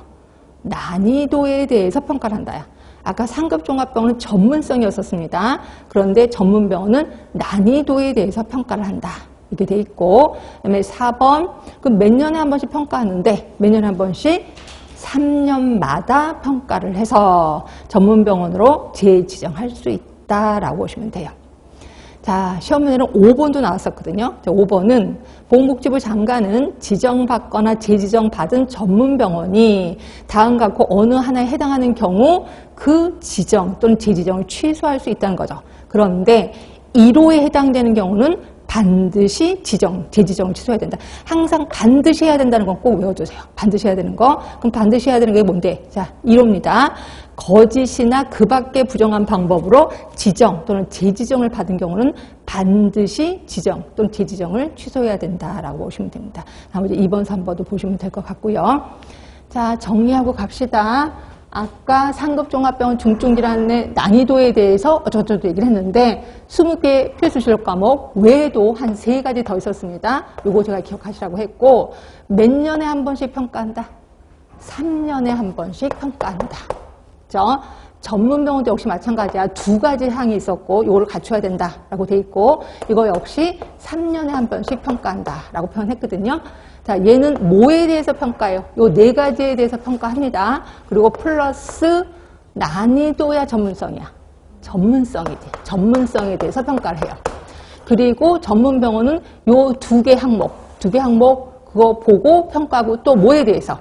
난이도에 대해서 평가를 한다. 아까 상급종합병원은 전문성이었었습니다. 그런데 전문병원은 난이도에 대해서 평가를 한다. 이렇게 돼 있고 그다음에 4번 그럼 몇 년에 한 번씩 평가하는데 몇 년에 한 번씩 3년마다 평가를 해서 전문병원으로 재지정할 수 있다라고 보시면 돼요. 자, 시험 문제는 5번도 나왔었거든요. 5번은 보건복지부 장관은 지정받거나 재지정받은 전문병원이 다음 갖고 어느 하나에 해당하는 경우 그 지정 또는 재지정을 취소할 수 있다는 거죠. 그런데 1호에 해당되는 경우는 반드시 재지정을 취소해야 된다. 항상 반드시 해야 된다는 건 꼭 외워두세요. 반드시 해야 되는 거. 그럼 반드시 해야 되는 게 뭔데? 자, 1호입니다. 거짓이나 그 밖의 부정한 방법으로 지정 또는 재지정을 받은 경우는 반드시 지정 또는 재지정을 취소해야 된다라고 보시면 됩니다. 나머지 2번, 3번도 보시면 될 것 같고요. 자, 정리하고 갑시다. 아까 상급 종합병원 중증질환의 난이도에 대해서 어쩌고저쩌고 얘기를 했는데 20개 필수 실력 과목 외에도 한 3가지 더 있었습니다. 요거 제가 기억하시라고 했고 몇 년에 한 번씩 평가한다? 3년에 한 번씩 평가한다. 그죠? 전문병원도 역시 마찬가지야. 2가지 항이 있었고 이거를 갖춰야 된다라고 돼 있고 이거 역시 3년에 한 번씩 평가한다라고 표현했거든요. 자, 얘는 뭐에 대해서 평가해요? 요 4가지에 대해서 평가합니다. 그리고 플러스 난이도야 전문성이야. 전문성이지. 전문성에 대해서 평가를 해요. 그리고 전문병원은 요 2개 항목 그거 보고 평가하고 또 뭐에 대해서?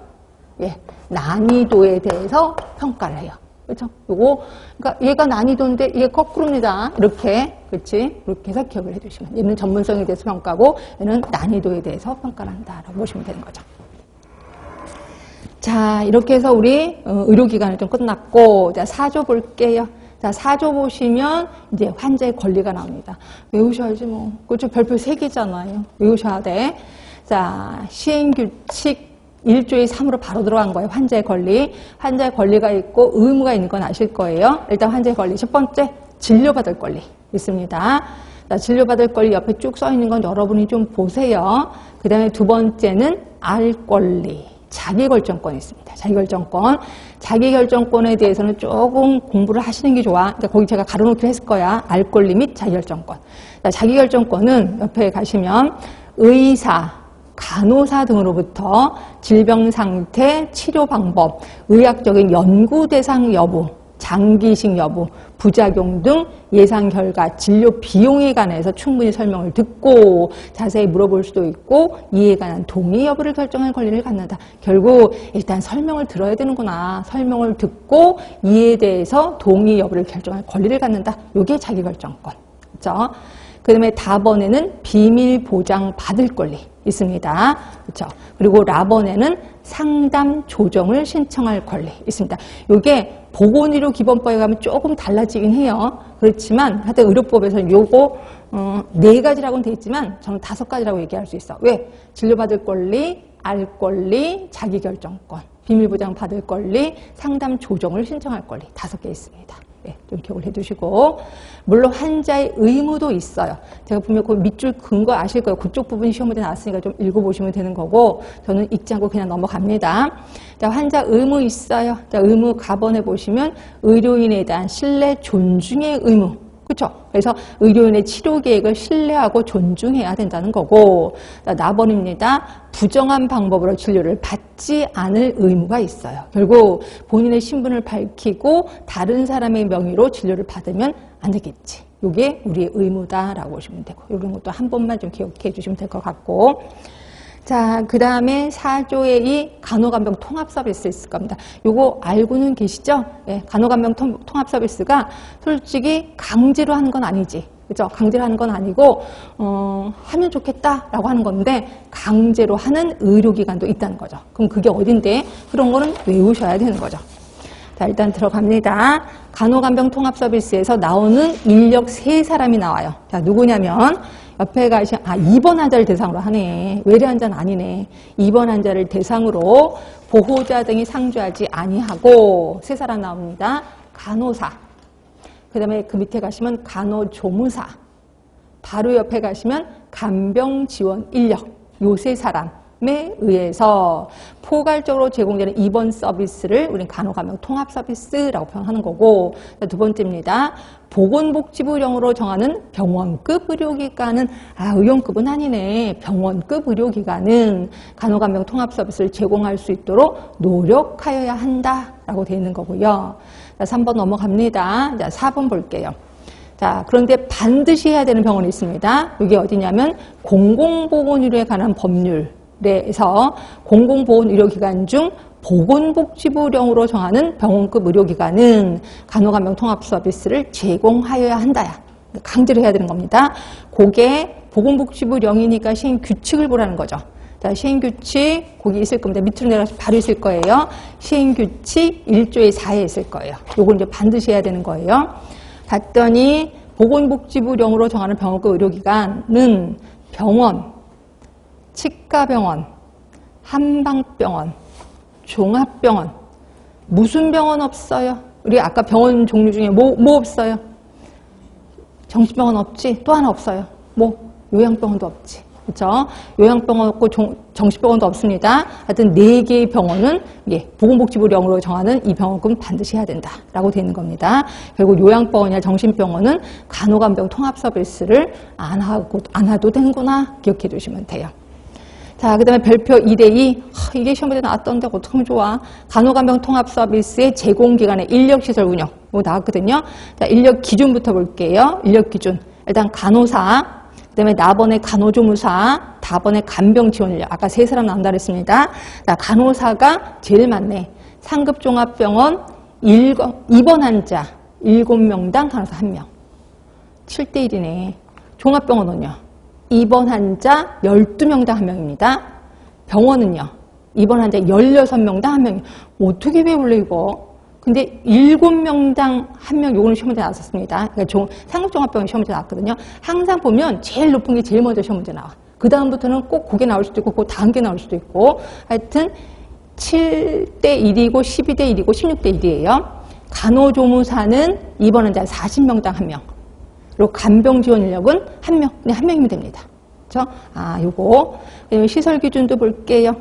예, 난이도에 대해서 평가를 해요. 그렇죠? 요거, 그러니까 얘가 난이도인데 이게 거꾸로입니다. 이렇게, 그렇지? 이렇게 해서 기억을 해주시면 얘는 전문성에 대해서 평가하고 얘는 난이도에 대해서 평가를 한다라고 보시면 되는 거죠. 자, 이렇게 해서 우리 의료기관은 좀 끝났고, 자 4조 볼게요. 자 4조 보시면 이제 환자의 권리가 나옵니다. 외우셔야지 뭐. 그렇죠? 별표 3개잖아요. 외우셔야 돼. 자, 시행규칙 1조의 3으로 바로 들어간 거예요. 환자의 권리. 환자의 권리가 있고 의무가 있는 건 아실 거예요. 일단 환자의 권리. 첫 번째, 진료받을 권리 있습니다. 자, 진료받을 권리 옆에 쭉 써 있는 건 여러분이 좀 보세요. 그 다음에 2번째는 알 권리. 자기결정권이 있습니다. 자기결정권. 자기결정권에 대해서는 조금 공부를 하시는 게 좋아. 그러니까 거기 제가 가로놓기로 했을 거야. 알 권리 및 자기결정권. 자, 자기결정권은 옆에 가시면 의사, 간호사 등으로부터 질병 상태, 치료 방법, 의학적인 연구 대상 여부, 장기식 여부, 부작용 등 예상 결과, 진료 비용에 관해서 충분히 설명을 듣고 자세히 물어볼 수도 있고 이에 관한 동의 여부를 결정할 권리를 갖는다. 결국 일단 설명을 들어야 되는구나. 설명을 듣고 이에 대해서 동의 여부를 결정할 권리를 갖는다. 이게 자기결정권. 그렇죠? 그 다음에 다번에는 비밀 보장 받을 권리 있습니다. 그렇죠? 그리고 라번에는 상담 조정을 신청할 권리 있습니다. 이게 보건의료 기본법에 가면 조금 달라지긴 해요. 그렇지만 하여튼 의료법에서는 요거 4가지라고는 돼 있지만 저는 5가지라고 얘기할 수 있어. 왜? 진료받을 권리, 알 권리, 자기결정권, 비밀 보장 받을 권리, 상담 조정을 신청할 권리 5개 있습니다. 네, 좀 기억을 해두시고 물론 환자의 의무도 있어요. 제가 분명 그 밑줄 근 거 아실 거예요. 그쪽 부분이 시험 문제 나왔으니까 좀 읽어보시면 되는 거고 저는 읽지 않고 그냥 넘어갑니다. 자, 환자 의무 있어요. 자, 의무 가번에 보시면 의료인에 대한 신뢰 존중의 의무. 그렇죠? 그래서 의료인의 치료 계획을 신뢰하고 존중해야 된다는 거고 자, 나번입니다. 부정한 방법으로 진료를 받지 않을 의무가 있어요. 결국 본인의 신분을 밝히고 다른 사람의 명의로 진료를 받으면 안 되겠지. 이게 우리의 의무다라고 보시면 되고 이런 것도 한 번만 좀 기억해 주시면 될 것 같고 자, 그 다음에 4조의 이 간호간병 통합 서비스 있을 겁니다. 요거 알고는 계시죠? 예, 간호간병 통합 서비스가 솔직히 강제로 하는 건 아니지. 그죠? 강제로 하는 건 아니고, 하면 좋겠다라고 하는 건데, 강제로 하는 의료기관도 있다는 거죠. 그럼 그게 어딘데? 그런 거는 외우셔야 되는 거죠. 자, 일단 들어갑니다. 간호간병 통합 서비스에서 나오는 인력 3사람이 나와요. 자, 누구냐면, 옆에 가시면, 입원 환자를 대상으로 하네. 외래 환자는 아니네. 입원 환자를 대상으로 보호자 등이 상주하지 아니하고 3사람 나옵니다. 간호사. 그 다음에 그 밑에 가시면 간호조무사. 바로 옆에 가시면 간병 지원 인력. 요 3사람에 의해서 포괄적으로 제공되는 입원 서비스를 우리는 간호간병 통합 서비스라고 표현하는 거고 두 번째입니다. 보건복지부령으로 정하는 병원급 의료기관은 의용급은 아니네. 병원급 의료기관은 간호간병 통합 서비스를 제공할 수 있도록 노력하여야 한다라고 되어 있는 거고요. 자, 3번 넘어갑니다. 자, 4번 볼게요. 자, 그런데 반드시 해야 되는 병원이 있습니다. 이게 어디냐면 공공보건의료에 관한 법률에서 공공보건의료기관 중 보건복지부령으로 정하는 병원급 의료기관은 간호간병 통합 서비스를 제공하여야 한다야. 강제로 해야 되는 겁니다. 그게 보건복지부령이니까 시행규칙을 보라는 거죠. 자, 시행규칙 거기 있을 겁니다. 밑으로 내려가서 바로 있을 거예요. 시행규칙 1조의 4에 있을 거예요. 요걸 이제 반드시 해야 되는 거예요. 봤더니 보건복지부령으로 정하는 병원급 의료기관은 병원, 치과병원, 한방병원, 종합병원, 무슨 병원 없어요? 우리 아까 병원 종류 중에 뭐 없어요? 정신병원 없지? 또 하나 없어요. 요양병원도 없지. 그렇죠? 요양병원 없고 정신병원도 없습니다. 하여튼 4개의 병원은 보건복지부령으로 정하는 이 병원은 반드시 해야 된다라고 되어 있는 겁니다. 결국 요양병원이나 정신병원은 간호간병 통합 서비스를 안 해도 되는구나 기억해 두시면 돼요. 자, 그 다음에 별표 2대2. 이게 시험에 나왔던데 어떡하면 좋아. 간호간병 통합 서비스의 제공기관의 인력시설 운영. 나왔거든요. 자, 인력 기준부터 볼게요. 인력 기준. 일단 간호사, 그 다음에 나번에 간호조무사, 다번에 간병 지원 인력. 아까 3사람 나온다 그랬습니다. 자, 간호사가 제일 많네. 상급종합병원 입원 환자 7명당 간호사 1명. 7대1이네. 종합병원은요. 입원 환자 12명당 1명입니다. 병원은요. 입원 환자 16명당 1명이에요. 어떻게 배울래 이거? 근데 7명당 1명 요거는 시험 문제 나왔었습니다. 그러니까 상급종합병원 시험 문제 나왔거든요. 항상 보면 제일 높은 게 제일 먼저 시험 문제 나와. 그 다음부터는 꼭 그게 나올 수도 있고 그 다음 게 나올 수도 있고 하여튼 7대1이고 12대1이고 16대1이에요. 간호조무사는 입원 환자 40명당 1명. 그리고 간병 지원 인력은 1명. 그냥 1명이면 됩니다. 그렇죠? 요거. 시설 기준도 볼게요.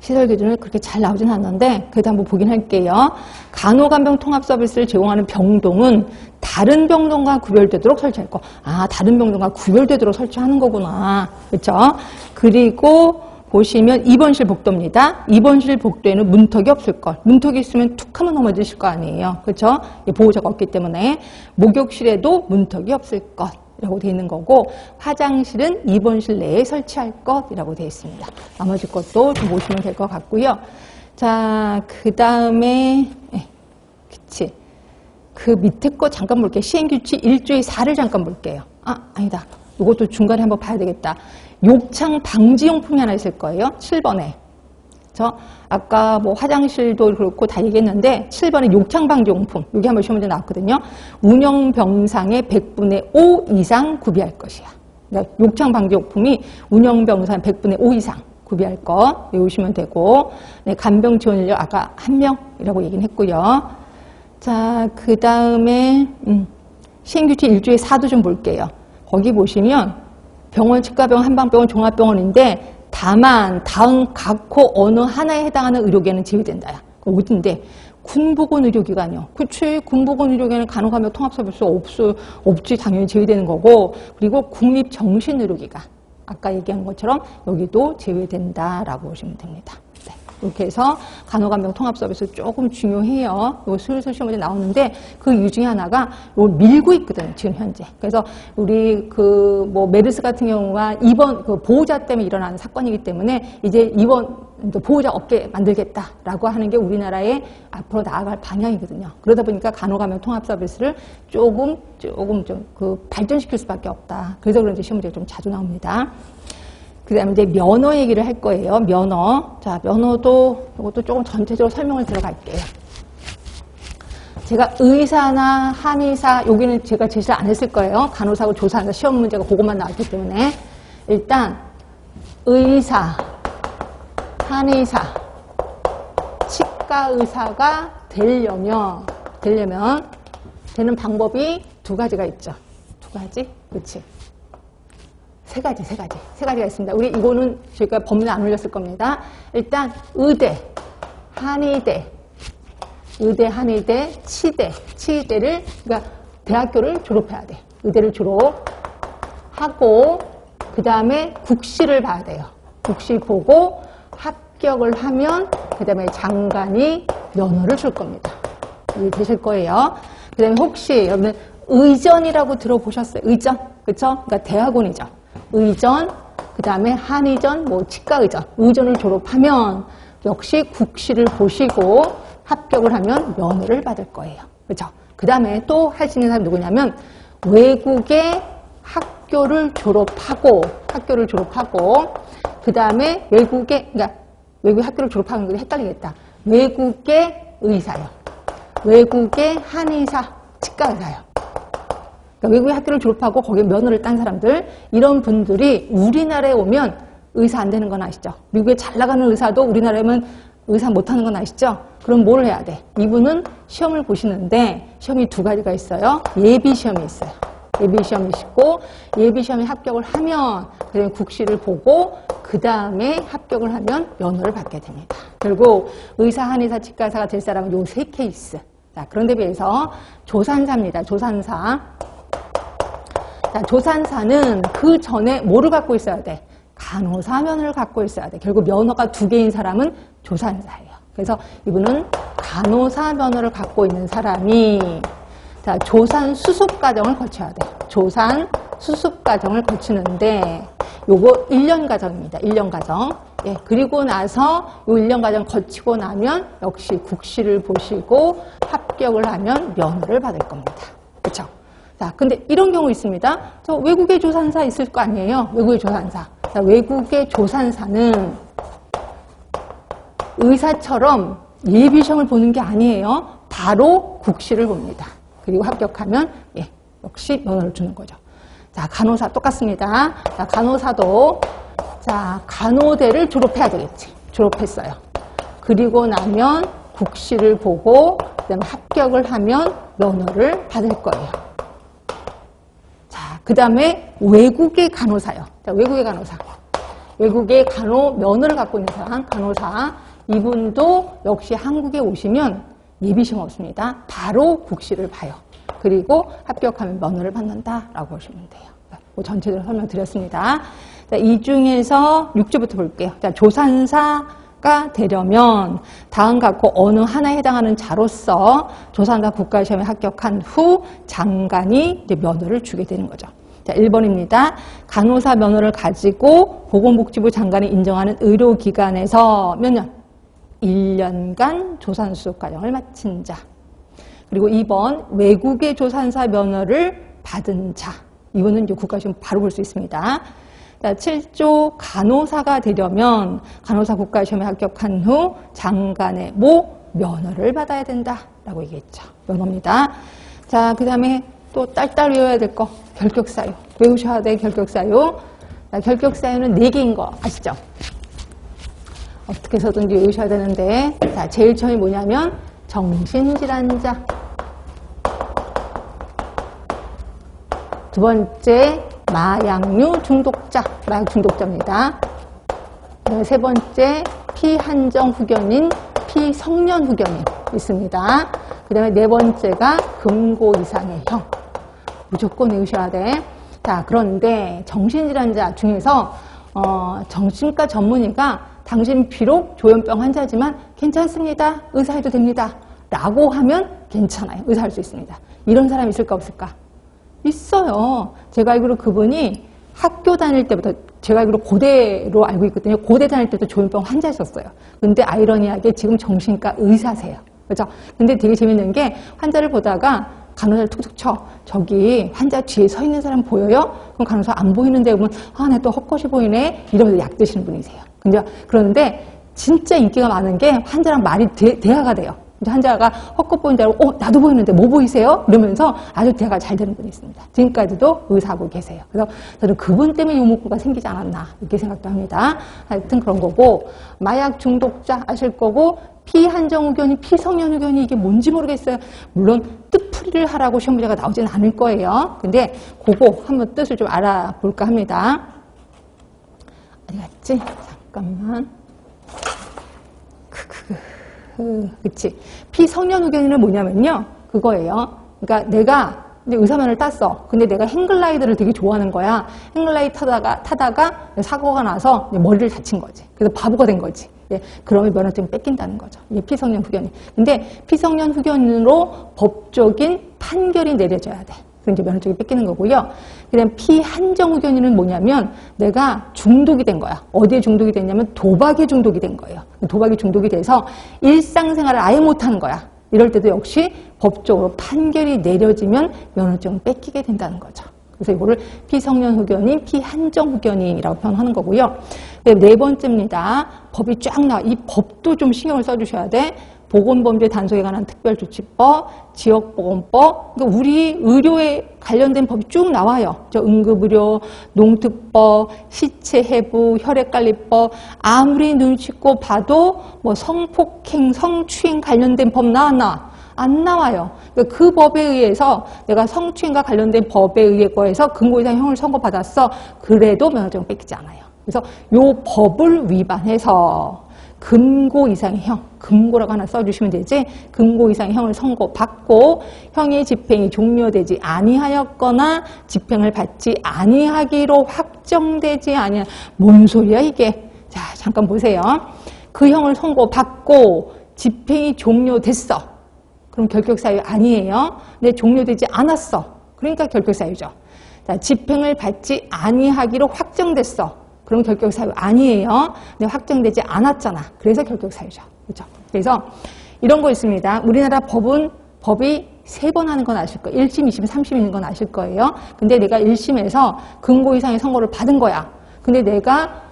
시설 기준은 그렇게 잘 나오진 않는데 그래도 한번 보긴 할게요. 간호간병 통합 서비스를 제공하는 병동은 다른 병동과 구별되도록 설치할 거. 다른 병동과 구별되도록 설치하는 거구나. 그렇죠? 그리고 보시면 입원실 복도입니다. 입원실 복도에는 문턱이 없을 걸. 문턱이 있으면 툭 하면 넘어지실 거 아니에요. 그렇죠? 보호자가 없기 때문에 목욕실에도 문턱이 없을 것이라고 되어 있는 거고 화장실은 입원실 내에 설치할 것이라고 되어 있습니다. 나머지 것도 좀 보시면 될 것 같고요. 자, 그 다음에 그치. 그 밑에 거 잠깐 볼게요. 시행규칙 1조의 4를 잠깐 볼게요. 아니다. 이것도 중간에 한번 봐야 되겠다. 욕창 방지용품이 하나 있을 거예요. 7번에. 아까 화장실도 그렇고 다 얘기했는데 7번에 욕창 방지용품. 여기 한번 시험 문제 나왔거든요. 운영병상의 100분의 5 이상 구비할 것이야. 그러니까 욕창 방지용품이 운영병상 100분의 5 이상 구비할 거 외우시면 되고 간병 지원 인력 아까 1명이라고 얘기는 했고요. 자, 그 다음에 시행규칙 1조의 4도 좀 볼게요. 거기 보시면 병원, 치과병원, 한방병원, 종합병원인데 다만 다음 각호 어느 하나에 해당하는 의료계는 제외된다야. 어딘데? 군보건 의료기관이요. 그치? 군보건 의료기관은 간호간병 통합서비스 없지. 당연히 제외되는 거고 그리고 국립정신의료기관. 아까 얘기한 것처럼 여기도 제외된다라고 보시면 됩니다. 네. 이렇게 해서 간호간병 통합서비스 조금 중요해요. 요 슬슬 시험에 나오는데 그 이유 중에 하나가 요 밀고 있거든요. 지금 현재. 그래서 우리 메르스 같은 경우가 입원 보호자 때문에 일어나는 사건이기 때문에 이제 입원 보호자 없게 만들겠다라고 하는 게 우리나라의 앞으로 나아갈 방향이거든요. 그러다 보니까 간호간병 통합서비스를 조금 좀 발전시킬 수밖에 없다. 그래서 그런지 시험 문제가 좀 자주 나옵니다. 그 다음에 이제 면허 얘기를 할 거예요. 면허. 자, 면허도, 이것도 조금 전체적으로 설명을 들어갈게요. 제가 의사나 한의사, 여기는 제가 제시를 안 했을 거예요. 간호사고 조사하는 시험 문제가 그것만 나왔기 때문에. 일단, 의사, 한의사, 치과의사가 되려면, 되는 방법이 2가지가 있죠. 2가지? 그치? 3가지가 있습니다. 우리 이거는 저희가 범위는 안 올렸을 겁니다. 일단 의대, 한의대, 치의대를 그러니까 대학교를 졸업해야 돼. 의대를 졸업하고 그 다음에 국시를 봐야 돼요. 국시 보고 합격을 하면 그 다음에 장관이 면허를 줄 겁니다. 이해되실 거예요. 그 다음에 혹시 여러분 의전이라고 들어보셨어요? 의전, 그렇죠? 그러니까 대학원이죠. 의전, 그 다음에 한의전, 치과의전, 의전을 졸업하면 역시 국시를 보시고 합격을 하면 면허를 받을 거예요. 그렇죠? 그 다음에 또 할 수 있는 사람이 누구냐면 외국의 학교를 졸업하고 그 다음에 외국의 학교를 졸업하는 게 헷갈리겠다. 외국의 의사요. 외국의 한의사, 치과의사요. 그러니까 외국의 학교를 졸업하고 거기에 면허를 딴 사람들, 이런 분들이 우리나라에 오면 의사 안 되는 건 아시죠? 미국에 잘 나가는 의사도 우리나라에 오면 의사 못하는 건 아시죠? 그럼 뭘 해야 돼? 이분은 시험을 보시는데 시험이 두 가지가 있어요. 예비시험이 있어요. 예비시험이 있고 예비시험에 합격을 하면 그다음에 국시를 보고 그 다음에 합격을 하면 면허를 받게 됩니다. 결국 의사, 한의사, 치과의사가 될 사람은 요 세 케이스. 자, 그런데 비해서 조산사입니다. 조산사. 자, 조산사는 그 전에 뭐를 갖고 있어야 돼? 간호사 면허를 갖고 있어야 돼. 결국 면허가 두 개인 사람은 조산사예요. 그래서 이분은 간호사 면허를 갖고 있는 사람이 자, 조산 수습 과정을 거쳐야 돼요. 조산 수습 과정을 거치는데 요거 1년 과정입니다. 1년 과정. 예, 그리고 나서 요 1년 과정 거치고 나면 역시 국시를 보시고 합격을 하면 면허를 받을 겁니다. 그렇죠? 자, 근데 이런 경우 있습니다. 저 외국의 조산사 있을 거 아니에요? 외국의 조산사. 자, 외국의 조산사는 의사처럼 예비시험을 보는 게 아니에요. 바로 국시를 봅니다. 그리고 합격하면 예, 역시 면허를 주는 거죠. 자, 간호사 똑같습니다. 자, 간호사도 자, 간호대를 졸업해야 되겠지. 졸업했어요. 그리고 나면 국시를 보고 그다음에 합격을 하면 면허를 받을 거예요. 자, 그다음에 외국의 간호사요. 자, 외국의 간호사. 외국의 간호 면허를 갖고 있는 사람, 간호사. 이분도 역시 한국에 오시면 예비시험 없습니다. 바로 국시를 봐요. 그리고 합격하면 면허를 받는다라고 보시면 돼요. 전체적으로 설명드렸습니다. 자, 이 중에서 6조부터 볼게요. 자, 조산사가 되려면 다음 갖고 어느 하나에 해당하는 자로서 조산사 국가시험에 합격한 후 장관이 이제 면허를 주게 되는 거죠. 자, 1번입니다. 간호사 면허를 가지고 보건복지부 장관이 인정하는 의료기관에서 몇 년? 1년간 조산수습 과정을 마친 자. 그리고 2번 외국의 조산사 면허를 받은 자. 이거는 이제 국가시험 바로 볼 수 있습니다. 자, 7조 간호사가 되려면 간호사 국가시험에 합격한 후 장관의 면허를 받아야 된다라고 얘기했죠. 면허입니다. 자, 그 다음에 또 딸딸 외워야 될 거 결격사유. 외우셔야 돼, 결격사유. 자, 결격사유는 4개인 거 아시죠? 어떻게 해서든지 외우셔야 되는데 자, 제일 처음이 뭐냐면 정신질환자. 두 번째 마약류 중독자, 마약 중독자입니다. 그다음에 세 번째 피한정 후견인, 피성년 후견인 있습니다. 그 다음에 네 번째가 금고 이상의 형. 무조건 외우셔야 돼. 자, 그런데 정신질환자 중에서 정신과 전문의가 당신 비록 조현병 환자지만 괜찮습니다. 의사해도 됩니다. 라고 하면 괜찮아요. 의사할 수 있습니다. 이런 사람 있을까 없을까? 있어요. 제가 알기로 그분이 학교 다닐 때부터 제가 알기로 고대로 알고 있거든요. 고대 다닐 때도 조현병 환자셨어요. 근데 아이러니하게 지금 정신과 의사세요. 그렇죠? 근데 되게 재밌는 게 환자를 보다가 간호사를 툭툭 쳐. 저기 환자 뒤에 서 있는 사람 보여요? 그럼 간호사 안 보이는데 보면 아, 나 또 헛것이 보이네. 이러면서 약 드시는 분이세요. 그런데 진짜 인기가 많은 게 환자랑 말이 대화가 돼요. 환자가 헛것 보인 줄 알고 나도 보이는데 뭐 보이세요? 이러면서 아주 대화가 잘 되는 분이 있습니다. 지금까지도 의사하고 계세요. 그래서 저는 그분 때문에 요목구가 생기지 않았나 이렇게 생각도 합니다. 하여튼 그런 거고 마약 중독자 아실 거고 피한정 후견이 피성년 후견이 이게 뭔지 모르겠어요. 물론 뜻풀이를 하라고 시험 문제가 나오지는 않을 거예요. 근데 그거 한번 뜻을 좀 알아볼까 합니다. 어디 갔지? 잠깐만. 그치. 피성년 후견인은 뭐냐면요. 그거예요. 그러니까 내가 이제 의사면을 땄어. 근데 내가 행글라이드를 되게 좋아하는 거야. 행글라이드 타다가 사고가 나서 머리를 다친 거지. 그래서 바보가 된 거지. 예, 그러면 면허증 뺏긴다는 거죠. 이게 피성년 후견인. 근데 피성년 후견인으로 법적인 판결이 내려져야 돼. 그럼 이제 면허증이 뺏기는 거고요. 그다음 피한정 후견인은 뭐냐면 내가 중독이 된 거야. 어디에 중독이 됐냐면 도박에 중독이 된 거예요. 도박에 중독이 돼서 일상생활을 아예 못하는 거야. 이럴 때도 역시 법적으로 판결이 내려지면 면허증을 뺏기게 된다는 거죠. 그래서 이거를 피성년 후견인, 피한정 후견인이라고 표현하는 거고요. 네 번째입니다. 법이 쫙 나와. 이 법도 좀 신경을 써주셔야 돼. 보건범죄 단속에 관한 특별조치법, 지역보건법, 그러니까 우리 의료에 관련된 법이 쭉 나와요. 저 응급의료, 농특법, 시체해부, 혈액관리법, 아무리 눈치껏 봐도 뭐 성폭행, 성추행 관련된 법 나왔나? 안 나와요. 그러니까 그 법에 의해서 내가 성추행과 관련된 법에 의해서 금고 이상 형을 선고받았어. 그래도 면허증을 뺏기지 않아요. 그래서 요 법을 위반해서 금고 이상의 형, 금고라고 하나 써주시면 되지. 금고 이상의 형을 선고받고 형의 집행이 종료되지 아니하였거나 집행을 받지 아니하기로 확정되지 아니하. 뭔 소리야 이게? 자, 잠깐 보세요. 그 형을 선고받고 집행이 종료됐어. 그럼 결격사유 아니에요. 근데 종료되지 않았어. 그러니까 결격사유죠. 자, 집행을 받지 아니하기로 확정됐어. 그럼 결격사유 아니에요. 근데 확정되지 않았잖아. 그래서 결격사유죠. 그렇죠? 그래서 이런 거 있습니다. 우리나라 법이 3번 하는 건 아실 거예요. 1심, 2심, 3심 있는 건 아실 거예요. 근데 내가 1심에서 금고 이상의 선고를 받은 거야. 근데 내가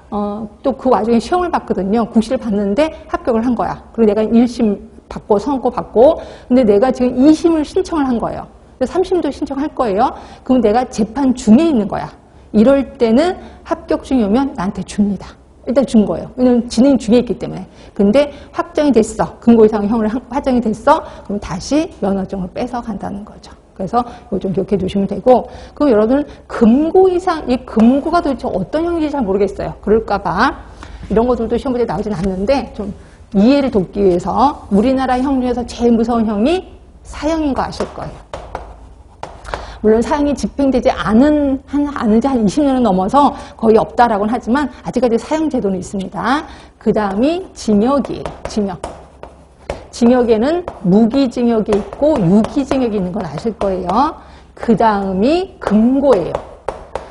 또 그 와중에 시험을 봤거든요. 국시를 봤는데 합격을 한 거야. 그리고 내가 1심 받고 선고 받고 근데 내가 지금 2심을 신청을 한 거예요. 3심도 신청할 거예요. 그럼 내가 재판 중에 있는 거야. 이럴 때는 합격 중이면 나한테 줍니다. 일단 준 거예요. 왜냐면 진행 중에 있기 때문에. 근데 확정이 됐어. 금고 이상의 형을 확정이 됐어. 그럼 다시 면허증을 뺏어 간다는 거죠. 그래서 이거 좀 기억해 두시면 되고. 그럼 여러분 금고 이상, 이 금고가 도대체 어떤 형인지 잘 모르겠어요. 그럴까봐. 이런 것들도 시험 문제 나오진 않는데 좀 이해를 돕기 위해서 우리나라 형 중에서 제일 무서운 형이 사형인 거 아실 거예요. 물론 사형이 집행되지 않은 지 한 20년은 넘어서 거의 없다라고는 하지만 아직까지 사형 제도는 있습니다. 그 다음이 징역이에요. 징역에는 무기징역이 있고 유기징역이 있는 건 아실 거예요. 그 다음이 금고예요.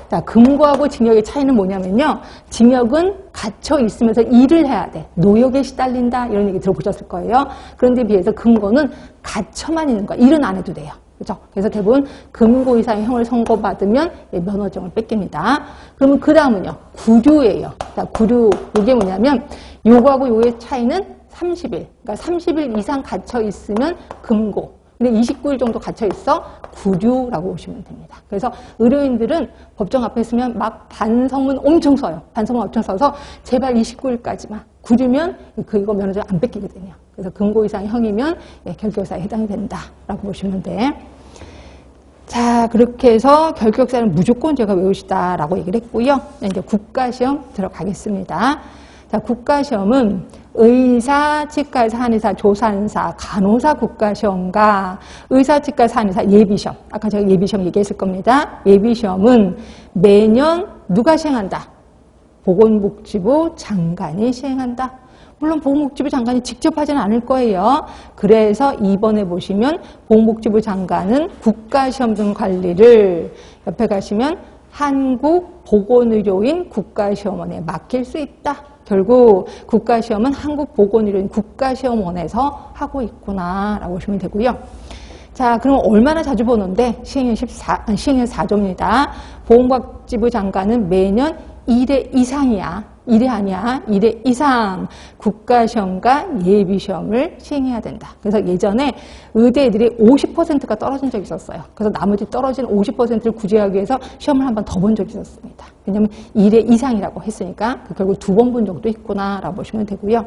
자, 금고하고 징역의 차이는 뭐냐면요. 징역은 갇혀 있으면서 일을 해야 돼. 노역에 시달린다 이런 얘기 들어보셨을 거예요. 그런데 비해서 금고는 갇혀만 있는 거야. 일은 안 해도 돼요. 그렇죠? 그래서 대부분 금고 이상의 형을 선고받으면 면허증을 뺏깁니다. 그러면 그 다음은요. 구류예요. 자, 구류 이게 뭐냐면 요거하고 요의 차이는 30일. 그러니까 30일 이상 갇혀 있으면 금고. 근데 29일 정도 갇혀 있어 구류라고 보시면 됩니다. 그래서 의료인들은 법정 앞에 있으면 막 반성문 엄청 써요. 반성문 엄청 써서 제발 29일까지만 구류면 이거 면허증 안 뺏기거든요. 그래서 금고 이상의 형이면 결격사에 해당이 된다라고 보시면 돼. 자, 그렇게 해서 결격사는 무조건 제가 외우시다라고 얘기를 했고요. 이제 국가시험 들어가겠습니다. 자, 국가시험은 의사, 치과의사, 한의사, 조산사, 간호사 국가시험과 의사, 치과의사, 한의사 예비시험. 아까 제가 예비시험 얘기했을 겁니다. 예비시험은 매년 누가 시행한다? 보건복지부 장관이 시행한다. 물론 보건복지부 장관이 직접 하지는 않을 거예요. 그래서 이번에 보시면 보건복지부 장관은 국가시험 등 관리를 옆에 가시면 한국보건의료인 국가시험원에 맡길 수 있다. 결국 국가시험은 한국보건의료인 국가시험원에서 하고 있구나라고 보시면 되고요. 자, 그럼 얼마나 자주 보는데? 시행령 4조입니다. 보건복지부 장관은 매년 1회 이상이야. 1회 아니야. 1회 이상 국가시험과 예비시험을 시행해야 된다. 그래서 예전에 의대애들이 50%가 떨어진 적이 있었어요. 그래서 나머지 떨어진 50%를 구제하기 위해서 시험을 한 번 더 본 적이 있었습니다. 왜냐하면 1회 이상이라고 했으니까 결국 2번 본 적도 있구나라고 보시면 되고요.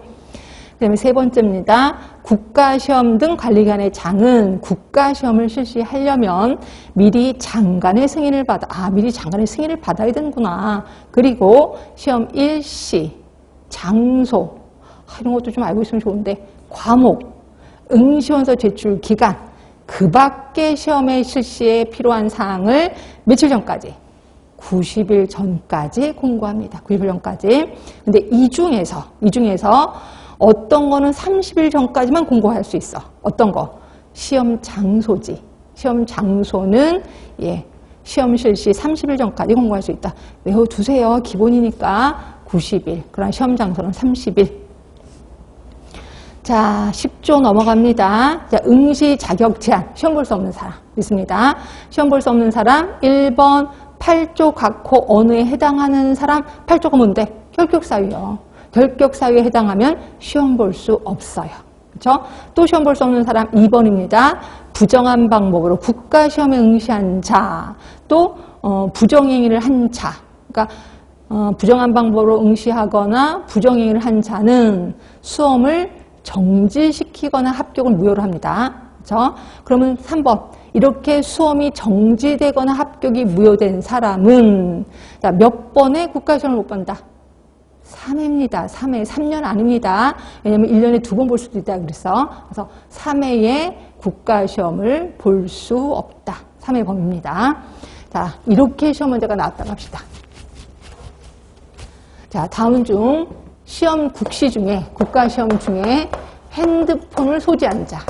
그 다음에 3번째입니다. 국가시험 등 관리기관의 장은 국가시험을 실시하려면 미리 장관의 승인을 미리 장관의 승인을 받아야 되는구나. 그리고 시험 일시, 장소, 이런 것도 좀 알고 있으면 좋은데, 과목, 응시원서 제출 기간, 그 밖의 시험의 실시에 필요한 사항을 며칠 전까지? 90일 전까지 공고합니다. 90일 전까지. 근데 이 중에서 어떤 거는 30일 전까지만 공고할 수 있어. 어떤 거? 시험 장소지. 시험 장소는 시험 실시 30일 전까지 공고할 수 있다. 외워두세요. 기본이니까 90일. 그러나 시험 장소는 30일. 자, 10조 넘어갑니다. 자, 응시 자격 제한. 시험 볼 수 없는 사람 있습니다. 시험 볼 수 없는 사람 1번 8조 각호 언어에 해당하는 사람. 8조가 뭔데? 결격사유요. 결격사유에 해당하면 시험 볼 수 없어요. 그렇죠? 또 시험 볼 수 없는 사람 2번입니다. 부정한 방법으로 국가시험에 응시한 자, 또 부정행위를 한 자. 그러니까 부정한 방법으로 응시하거나 부정행위를 한 자는 수험을 정지시키거나 합격을 무효로 합니다. 그렇죠? 그러면 3번. 이렇게 수험이 정지되거나 합격이 무효된 사람은 몇 번의 국가시험을 못 본다? 3회입니다. 3회. 3년 아닙니다. 왜냐면 1년에 2번 볼 수도 있다 그래서. 그래서 3회의 국가시험을 볼 수 없다. 3회 범위입니다. 자, 이렇게 시험 문제가 나왔다고 합시다. 자, 다음 중 시험 국시 중에, 국가시험 중에 핸드폰을 소지한 자.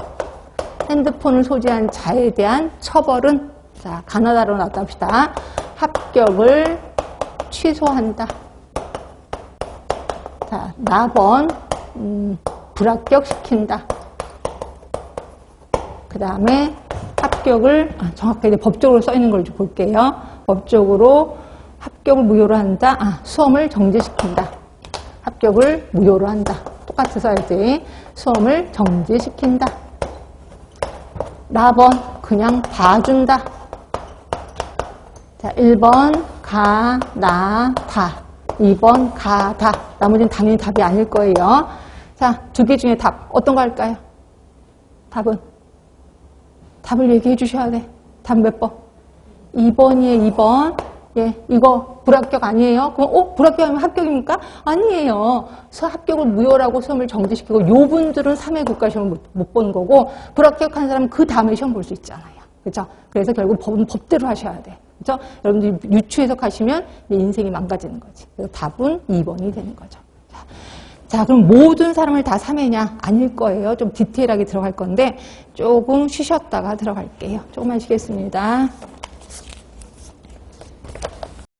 핸드폰을 소지한 자에 대한 처벌은, 자, 가나다로 나왔다 합시다. 합격을 취소한다. 자, 나번, 불합격시킨다. 그 다음에 합격을, 정확하게 법적으로 써 있는 걸 좀 볼게요. 법적으로 합격을 무효로 한다. 수험을 정지시킨다. 합격을 무효로 한다. 똑같이 써야지. 수험을 정지시킨다. 나번, 그냥 봐준다. 자, 1번, 가, 나, 다. 2번, 가, 다. 나머지는 당연히 답이 아닐 거예요. 자, 두 개 중에 답. 어떤 거 할까요? 답은? 답을 얘기해 주셔야 돼. 답 몇 번? 2번이에요, 2번. 예, 이거 불합격 아니에요? 그럼, 불합격하면 합격입니까? 아니에요. 합격을 무효라고 시험을 정지시키고, 요 분들은 3회 국가시험을 못 보는 거고, 불합격한 사람은 그 다음에 시험 볼 수 있잖아요. 그죠? 그래서 결국 법은 법대로 하셔야 돼. 그죠? 여러분들이 유추 해석하시면 인생이 망가지는 거지. 그래서 답은 2번이 되는 거죠. 자, 그럼 모든 사람을 다 3회냐? 아닐 거예요. 좀 디테일하게 들어갈 건데, 조금 쉬셨다가 들어갈게요. 조금만 쉬겠습니다.